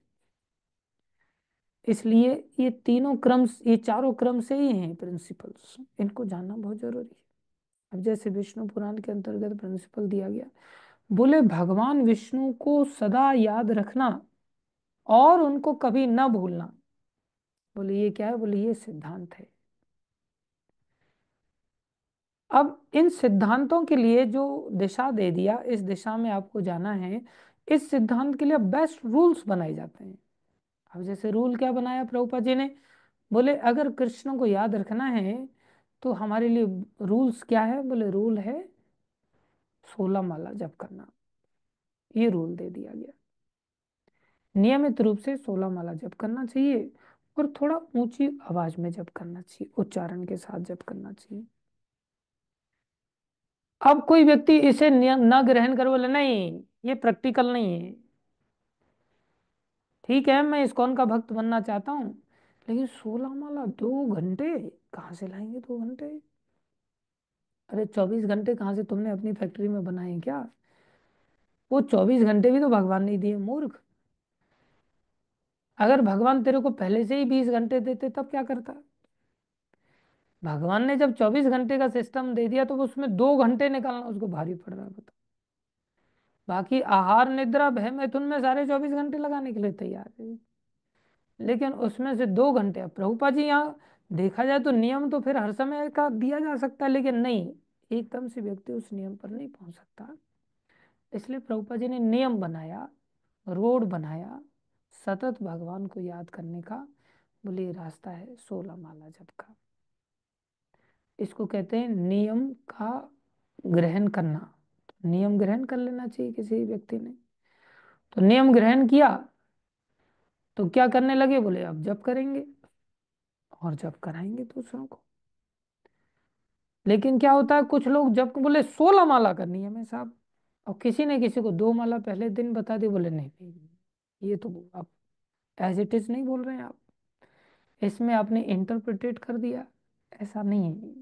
इसलिए ये तीनों क्रम, ये चारों क्रम से ही हैं प्रिंसिपल्स, इनको जानना बहुत जरूरी है। अब जैसे विष्णु पुराण के अंतर्गत प्रिंसिपल दिया गया, बोले भगवान विष्णु को सदा याद रखना और उनको कभी न भूलना। बोले ये क्या है, बोले ये सिद्धांत है। अब इन सिद्धांतों के लिए जो दिशा दे दिया, इस दिशा में आपको जाना है, इस सिद्धांत के लिए बेस्ट रूल्स बनाए जाते हैं। अब जैसे रूल क्या बनाया प्रभुपाद जी ने, बोले अगर कृष्ण को याद रखना है तो हमारे लिए रूल्स क्या है, बोले रूल है 16 माला जप करना। ये रूल दे दिया गया, नियमित रूप से 16 माला जप करना चाहिए और थोड़ा ऊंची आवाज में जप करना चाहिए, उच्चारण के साथ जप करना चाहिए। अब कोई व्यक्ति इसे न ग्रहण कर, बोले नहीं ये प्रैक्टिकल नहीं है। ठीक है, मैं इस्कॉन का भक्त बनना चाहता हूँ, लेकिन 16 माला 2 घंटे कहाँ से लाएंगे 2 घंटे। अरे 24 घंटे कहाँ से तुमने अपनी फैक्ट्री में बनाए हैं क्या। वो 24 घंटे भी तो भगवान ने दिए मूर्ख। अगर भगवान तेरे को पहले से ही 20 घंटे देते तब क्या करता। भगवान ने जब 24 घंटे का सिस्टम दे दिया तो उसमें 2 घंटे निकालना उसको भारी पड़ रहा है, बता। बाकी आहार निद्रा भय मैथुन में सारे 24 घंटे लगाने के लिए तैयार है, लेकिन उसमें से 2 घंटे। अब प्रभुपाद जी यहाँ देखा जाए तो नियम तो फिर हर समय का दिया जा सकता है, लेकिन नहीं, एकदम से व्यक्ति उस नियम पर नहीं पहुंच सकता। इसलिए प्रभुपाद जी ने नियम बनाया, रोड बनाया सतत भगवान को याद करने का। बोले ये रास्ता है 16 माला जप का। इसको कहते हैं नियम का ग्रहण करना। तो नियम ग्रहण कर लेना चाहिए किसी व्यक्ति ने। तो नियम ग्रहण किया तो क्या करने लगे, बोले अब जप करेंगे और जप कराएंगे दूसरों को। लेकिन क्या होता है, कुछ लोग जब बोले 16 माला करनी है मैं साहब, और किसी ने किसी को 2 माला पहले दिन बता दी, बोले नहीं नहीं ये तो आप एज इट इज नहीं बोल रहे हैं आप, इसमें आपने इंटरप्रिटेट कर दिया। ऐसा नहीं है।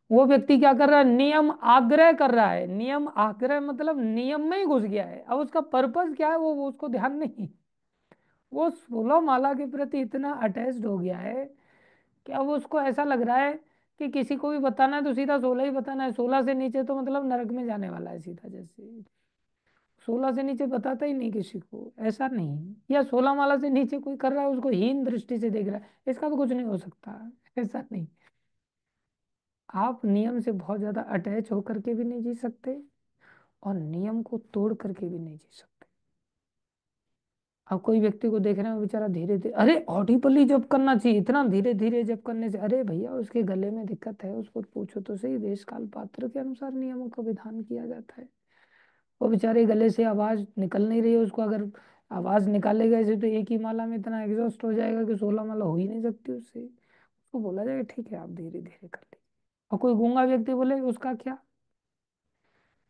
वो व्यक्ति क्या कर रहा है, नियम आग्रह कर रहा है। नियम आग्रह मतलब नियम में ही घुस गया है। अब उसका पर्पस क्या है वो उसको ध्यान नहीं। वो 16 माला के प्रति इतना अटैच्ड हो गया है कि अब उसको ऐसा लग रहा है कि किसी को भी बताना है तो सीधा 16 ही बताना है, 16 से नीचे तो मतलब नरक में जाने वाला है सीधा। जैसे 16 से नीचे बताता ही नहीं किसी को, ऐसा नहीं। या 16 माला से नीचे कोई कर रहा है उसको हीन दृष्टि से देख रहा है, इसका तो कुछ नहीं हो सकता, ऐसा नहीं। आप नियम से बहुत ज्यादा अटैच होकर के भी नहीं जी सकते और नियम को तोड़ करके भी नहीं जी सकते। अब कोई व्यक्ति को देख रहे हैं, वो बेचारा धीरे धीरे, अरे ऑडिबली जब करना चाहिए, इतना धीरे धीरे जब करने से, अरे भैया उसके गले में दिक्कत है, उसको पूछो तो सही। देश काल पात्र के अनुसार नियमों का विधान किया जाता है। वो बेचारे गले से आवाज निकल नहीं रही है, उसको अगर आवाज निकालेगा ऐसे तो एक ही माला में इतना एग्जॉस्ट हो जाएगा कि 16 माला हो ही नहीं सकती उससे। उसको बोला जाएगा ठीक है आप धीरे धीरे कर लीजिए। और कोई गूंगा व्यक्ति बोले उसका क्या,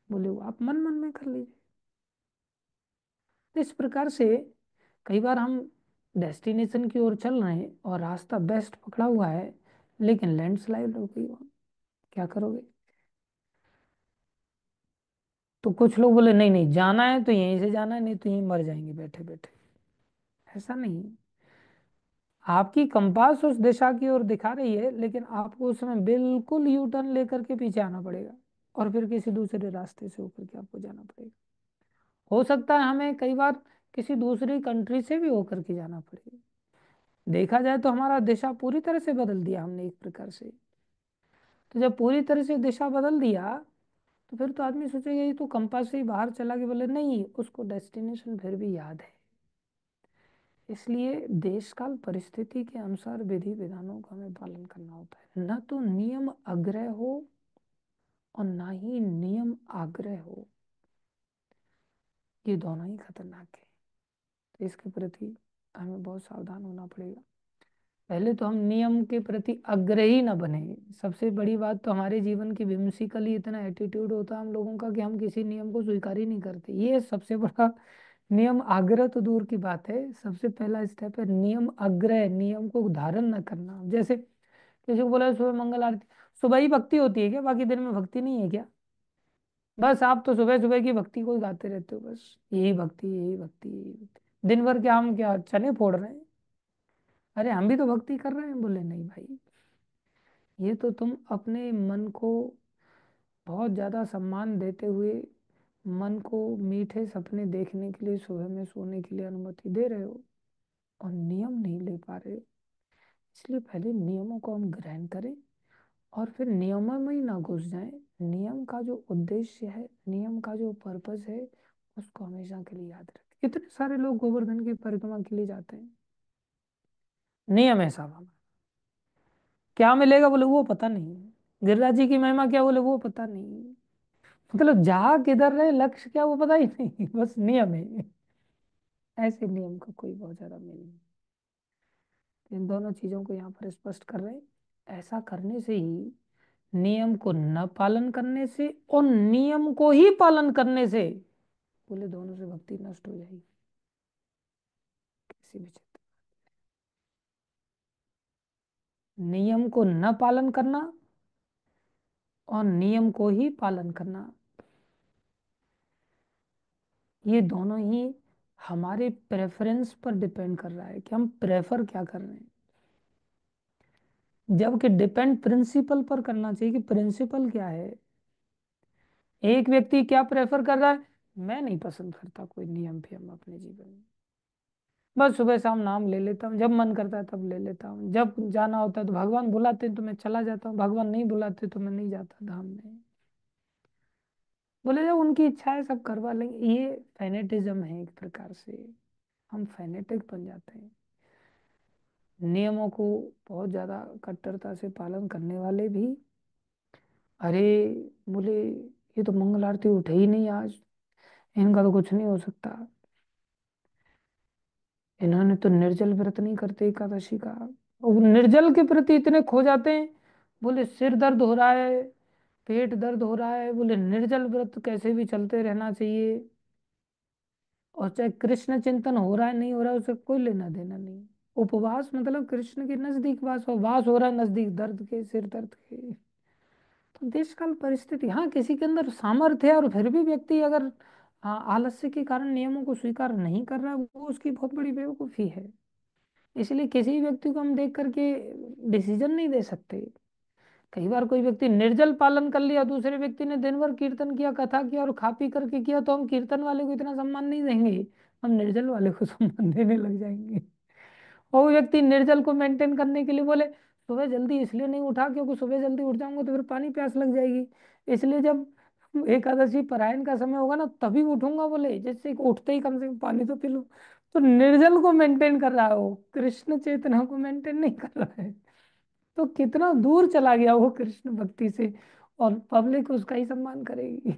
बोले वो आप मन मन में कर लीजिए। तो इस प्रकार से कई बार हम डेस्टिनेशन की ओर चल रहे हैं और रास्ता बेस्ट पकड़ा हुआ है, लेकिन लैंडस्लाइड हो गई वहां, क्या करोगे। तो कुछ लोग बोले नहीं नहीं जाना है तो यहीं से जाना है, नहीं तो यहीं मर जाएंगे बैठे बैठे। ऐसा नहीं, आपकी कंपास उस दिशा की ओर दिखा रही है, लेकिन आपको उसमें बिल्कुल यू टर्न लेकर के पीछे आना पड़ेगा और फिर किसी दूसरे रास्ते से होकर के आपको जाना पड़ेगा। हो सकता है हमें कई बार किसी दूसरी कंट्री से भी होकर के जाना पड़ेगा। देखा जाए तो हमारा दिशा पूरी तरह से बदल दिया हमने एक प्रकार से। तो जब पूरी तरह से दिशा बदल दिया तो फिर तो आदमी सोचेगा ये तो कंपास से ही बाहर चला गया, बोले नहीं उसको डेस्टिनेशन फिर भी याद है। इसलिए देश काल परिस्थिति के अनुसार विधि विधानों का हमें पालन करना होता है। न तो नियम अग्रह हो और ना ही नियम आग्रह हो, ये दोनों ही खतरनाक है। तो इसके प्रति हमें बहुत सावधान होना पड़ेगा। पहले तो हम नियम के प्रति आग्रही ना बने। सबसे बड़ी बात तो हमारे जीवन की whimsically इतना एटीट्यूड होता है हम लोगों का कि हम किसी नियम को स्वीकार ही नहीं करते। ये सबसे बड़ा नियम आग्रह तो दूर की बात है, सबसे पहला स्टेप है नियम आग्रह, नियम को धारण न करना। जैसे किसी को बोला सुबह मंगल आरती, सुबह ही भक्ति होती है क्या? बाकी दिन में भक्ति नहीं है क्या? बस आप तो सुबह सुबह की भक्ति को ही गाते रहते हो, बस यही भक्ति यही भक्ति यही भक्ति। दिन भर क्या हम क्या चने फोड़ रहे हैं? अरे हम भी तो भक्ति कर रहे हैं। बोले नहीं भाई, ये तो तुम अपने मन को बहुत ज्यादा सम्मान देते हुए मन को मीठे सपने देखने के लिए सुबह में सोने के लिए अनुमति दे रहे हो और नियम नहीं ले पा रहे हो। इसलिए पहले नियमों को हम ग्रहण करें और फिर नियमों में ही ना घुस जाएं। नियम का जो उद्देश्य है, नियम का जो पर्पस है, उसको हमेशा के लिए याद रखें। इतने सारे लोग गोवर्धन की परिक्रमा के लिए जाते हैं, नियम ऐसा वाला, क्या मिलेगा बोले वो पता नहीं। गिरिराज जी की महिमा क्या बोले वो पता नहीं। मतलब जा किधर रहे, लक्ष्य क्या वो पता ही नहीं, बस नियम है। ऐसे नियम का कोई बहुत ज्यादा मीनिंग नहीं। इन दोनों चीजों को यहाँ पर स्पष्ट कर रहे हैं। ऐसा करने से ही, नियम को न पालन करने से और नियम को ही पालन करने से, बोले दोनों से भक्ति नष्ट हो जाएगी किसी भी क्षेत्र। नियम को न पालन करना और नियम को ही पालन करना, ये दोनों ही हमारे प्रेफरेंस पर डिपेंड कर रहा है कि हम प्रेफर क्या कर रहे हैं। जबकि डिपेंड प्रिंसिपल पर करना चाहिए कि प्रिंसिपल क्या है। एक व्यक्ति क्या प्रेफर कर रहा है, मैं नहीं पसंद करता कोई नियम भी हम अपने जीवन में, बस सुबह शाम नाम ले लेता हूँ, जब मन करता है तब ले लेता हूँ, जब जाना होता है तो भगवान बुलाते हैं तो मैं चला जाता हूँ, भगवान नहीं बुलाते तो मैं नहीं जाता धाम में। बोले जब उनकी इच्छा है सब करवा लेंगे, ये फेनेटिज्म है एक प्रकार से। हम फेनेटिक बन जाते हैं। नियमों को बहुत ज्यादा कट्टरता से पालन करने वाले भी, अरे बोले ये तो मंगल आरती उठे ही नहीं आज, इनका तो कुछ नहीं हो सकता, इन्होंने तो निर्जल व्रत नहीं करते एकादशी का। और निर्जल के प्रति इतने खो जाते हैं। बोले सिर दर्द हो रहा है, पेट दर्द हो रहा है, बोले निर्जल व्रत कैसे भी चलते रहना चाहिए। और चाहे कृष्ण चिंतन हो रहा है नहीं हो रहा है, उससे कोई लेना देना नहीं। उपवास मतलब कृष्ण के नजदीक वास हो रहा है, नजदीक दर्द के, सिर दर्द के। तो देश काल परिस्थिति, हाँ किसी के अंदर सामर्थ्य है और फिर भी व्यक्ति अगर आलस्य के कारण नियमों को स्वीकार नहीं कर रहा है, वो उसकी बहुत बड़ी बेवकूफी है। इसलिए किसी व्यक्ति को हम देख करके डिसीजन नहीं दे सकते। कई बार कोई व्यक्ति निर्जल पालन कर लिया, दूसरे व्यक्ति ने दिन भर कीर्तन किया, कथा किया और खा पी करके किया, तो हम कीर्तन वाले को इतना सम्मान नहीं देंगे, हम निर्जल वाले को सम्मान देने लग जाएंगे। और वो व्यक्ति निर्जल को मेंटेन करने के लिए बोले सुबह जल्दी इसलिए नहीं उठा क्योंकि सुबह जल्दी उठ जाऊंगा तो फिर पानी प्यास लग जाएगी, इसलिए जब एकादशी परायण का समय होगा ना तभी उठूंगा, बोले जिससे कि उठते ही कम से कम पानी तो पी लूं। तो निर्जल को मेंटेन कर रहा है वो, कृष्ण चेतना को मेंटेन नहीं कर रहा है। तो कितना दूर चला गया वो कृष्ण भक्ति से, और पब्लिक उसका ही सम्मान करेगी।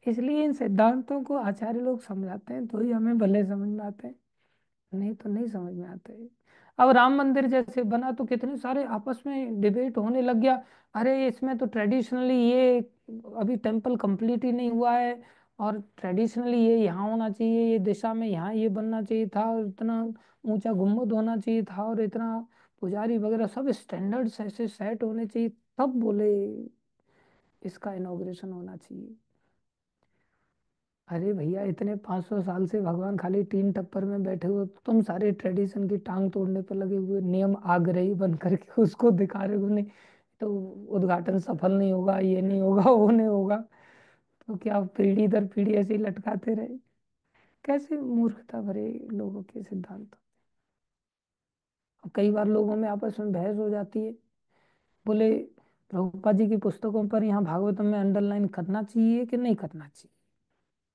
इसलिए इन सिद्धांतों को आचार्य लोग समझाते हैं तो ही हमें भले समझ में आते हैं, नहीं तो नहीं समझ में आते। अब राम मंदिर जैसे बना तो कितने सारे आपस में डिबेट होने लग गया। अरे इसमें तो ट्रेडिशनली ये अभी टेम्पल कंप्लीट ही नहीं हुआ है, और ट्रेडिशनली ये यहाँ होना चाहिए, ये दिशा में यहाँ ये बनना चाहिए था, और इतना ऊंचा गुम्बद होना चाहिए था, और इतना पुजारी वगैरह सब स्टैंडर्ड्स ऐसे सेट होने चाहिए, तब बोले इसका इनॉग्रेशन होना चाहिए। अरे भैया इतने 500 साल से भगवान खाली टीन टप्पर में बैठे हुए, तुम सारे ट्रेडिशन की टांग तोड़ने पर लगे हुए, नियम आग्रही बन करके उसको दिखा रहे हो नहीं तो उद्घाटन सफल नहीं होगा, ये नहीं होगा वो नहीं होगा। तो क्या पीढ़ी दर पीढ़ी ऐसे ही लटकाते रहे? कैसे मूर्खता भरे लोगों के सिद्धांत। और कई बार लोगों में आपस में बहस हो जाती है। बोले प्रभुपाद जी की पुस्तकों पर यहाँ भागवतम में अंडरलाइन करना चाहिए कि नहीं करना चाहिए?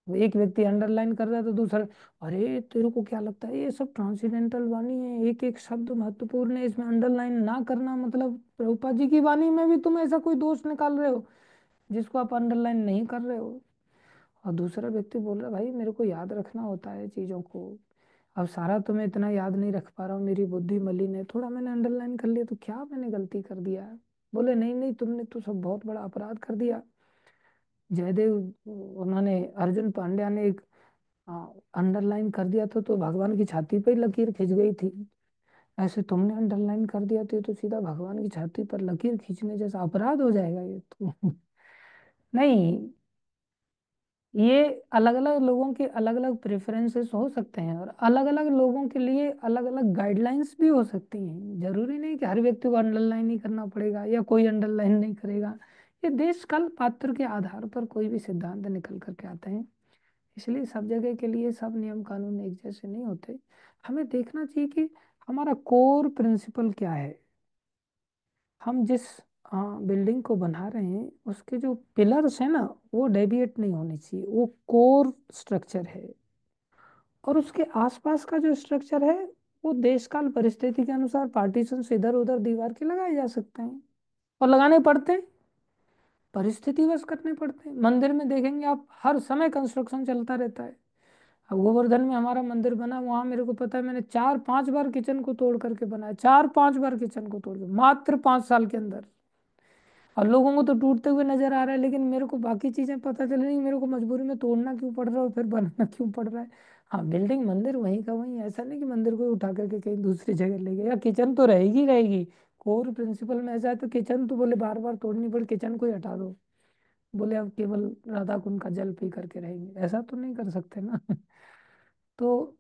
एक व्यक्ति अंडरलाइन कर रहा है तो दूसरा, अरे तेरे को क्या लगता है ये सब ट्रांसेंडेंटल वाणी है, एक एक शब्द महत्वपूर्ण है, इसमें अंडरलाइन ना करना मतलब प्रभुपाद जी की वाणी में भी तुम ऐसा कोई दोष निकाल रहे हो जिसको आप अंडरलाइन नहीं कर रहे हो। और दूसरा व्यक्ति बोल रहा है भाई मेरे को याद रखना होता है चीजों को, अब सारा तो मैं इतना याद नहीं रख पा रहा हूँ, मेरी बुद्धि मलिन है, थोड़ा मैंने अंडरलाइन कर लिया तो क्या मैंने गलती कर दिया है। बोले नहीं नहीं तुमने तो सब बहुत बड़ा अपराध कर दिया। जयदेव, उन्होंने अर्जुन पांड्या ने एक अंडरलाइन कर दिया था तो भगवान की छाती पे ही लकीर खिंच गई थी, ऐसे तुमने अंडरलाइन कर दिया तो सीधा भगवान की छाती पर लकीर खींचने जैसा अपराध हो जाएगा ये तो। नहीं, ये अलग अलग लोगों के अलग अलग प्रेफरेंसेस हो सकते हैं और अलग अलग लोगों के लिए अलग अलग गाइडलाइंस भी हो सकती हैं। जरूरी नहीं कि हर व्यक्ति को अंडरलाइन ही करना पड़ेगा या कोई अंडरलाइन नहीं करेगा। ये देश काल पात्र के आधार पर कोई भी सिद्धांत निकल करके आते हैं, इसलिए सब जगह के लिए सब नियम कानून एक जैसे नहीं होते। हमें देखना चाहिए कि हमारा कोर प्रिंसिपल क्या है। हम जिस बिल्डिंग को बना रहे हैं उसके जो पिलर्स है ना वो डेविएट नहीं होने चाहिए, वो कोर स्ट्रक्चर है। और उसके आसपास का जो स्ट्रक्चर है वो देश काल परिस्थिति के अनुसार पार्टीशन इधर उधर दीवार के लगाए जा सकते हैं और लगाने पड़ते हैं, परिस्थिति बस करने पड़ते हैं। मंदिर में देखेंगे आप हर समय कंस्ट्रक्शन चलता रहता है। अब गोवर्धन में हमारा मंदिर बना, वहां मेरे को पता है मैंने 4-5 बार किचन को तोड़ करके बनाया, 4-5 बार किचन को तोड़ के मात्र 5 साल के अंदर। और लोगों को तो टूटते हुए नजर आ रहा है लेकिन मेरे को बाकी चीजें पता चल रही, मेरे को मजबूरी में तोड़ना क्यों पड़ रहा है और फिर बनाना क्यों पड़ रहा है। हाँ बिल्डिंग मंदिर वहीं का वहीं, ऐसा नहीं कि मंदिर को उठा करके कहीं दूसरी जगह ले गए, या किचन तो रहेगी रहेगी। कोर प्रिंसिपल में ऐसा है तो किचन तो बोले बार बार तोड़नी पड़े, किचन को ही हटा दो, बोले अब केवल राधा कुंड का जल पी करके रहेंगे, ऐसा तो नहीं कर सकते ना। तो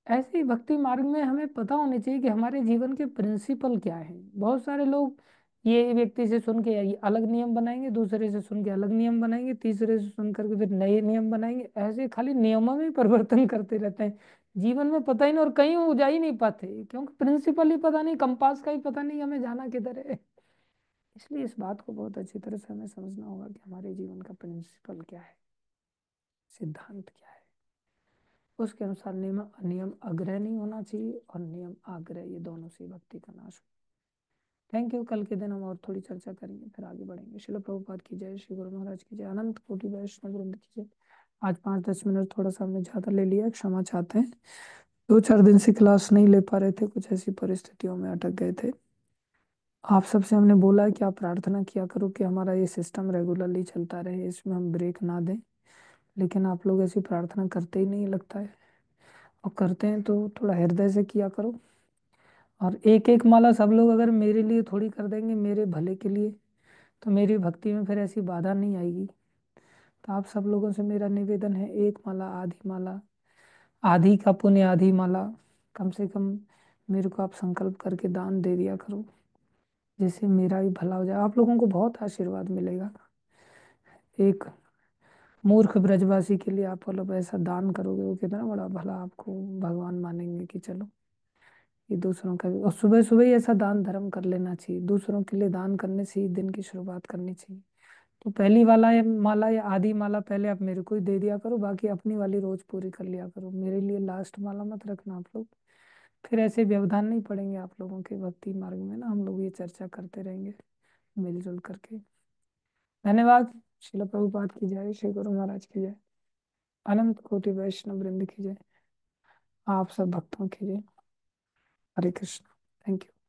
ऐसे ही भक्ति मार्ग में हमें पता होना चाहिए कि हमारे जीवन के प्रिंसिपल क्या है। बहुत सारे लोग ये व्यक्ति से सुन के ये अलग नियम बनाएंगे, दूसरे से सुन के अलग नियम बनाएंगे, तीसरे से सुन करके फिर नए नियम बनाएंगे, ऐसे खाली नियमों में ही परिवर्तन करते रहते हैं। जीवन में पता ही नहीं और कहीं वो जा ही नहीं पाते क्योंकि प्रिंसिपल ही पता नहीं, कंपास का ही पता नहीं हमें जाना किधर है। इसलिए इस बात को बहुत अच्छी तरह से हमें समझना होगा कि हमारे जीवन का प्रिंसिपल क्या है, सिद्धांत क्या है। उसके अनुसार नियम नियम अग्रह नहीं होना चाहिए और नियम आग्रह, ये दोनों से भक्ति का नाश हो। Thank you. कल के दिन हम और थोड़ी चर्चा करेंगे, फिर आगे बढ़ेंगे। श्रील प्रभुपाद की जय, श्री गुरु महाराज की जय, अनंत कोटि वैष्णव वृंद की जय। आज 5-10 मिनट थोड़ा सा हमने ज़्यादा ले लिया, क्षमा चाहते हैं। 2-4 दिन से क्लास नहीं ले पा रहे थे, कुछ ऐसी परिस्थितियों में अटक गए थे। आप सबसे हमने बोला है कि आप प्रार्थना किया करो कि हमारा ये सिस्टम रेगुलरली चलता रहे, इसमें हम ब्रेक ना दें, लेकिन आप लोग ऐसी प्रार्थना करते ही नहीं लगता है, और करते हैं तो थोड़ा हृदय से किया करो। और एक एक माला सब लोग अगर मेरे लिए थोड़ी कर देंगे, मेरे भले के लिए, तो मेरी भक्ति में फिर ऐसी बाधा नहीं आएगी। तो आप सब लोगों से मेरा निवेदन है, एक माला आधी माला, आधी का पुण्य आधी माला कम से कम मेरे को आप संकल्प करके दान दे दिया करो, जिससे मेरा ही भला हो जाए, आप लोगों को बहुत आशीर्वाद मिलेगा। एक मूर्ख ब्रजवासी के लिए आप लोग ऐसा दान करोगे, वो कितना बड़ा भला आपको भगवान मानेंगे कि चलो ये दूसरों का भी। और सुबह सुबह ही ऐसा दान धर्म कर लेना चाहिए, दूसरों के लिए दान करने से ही दिन की शुरुआत करनी चाहिए। तो पहली वाला या माला या आधी माला पहले आप मेरे को ही दे दिया करो, बाकी अपनी वाली रोज पूरी कर लिया करो, मेरे लिए लास्ट माला मत रखना आप लोग। फिर ऐसे व्यवधान नहीं पड़ेंगे आप लोगों के भक्ति मार्ग में ना, हम लोग ये चर्चा करते रहेंगे मिलजुल करके। धन्यवाद। शिला प्रभुपाद की जय, श्री गुरु महाराज की जय, अनंत कोटि वैष्णव वृंद की जय, आप सब भक्तों की जय। हरे कृष्ण। Thank you.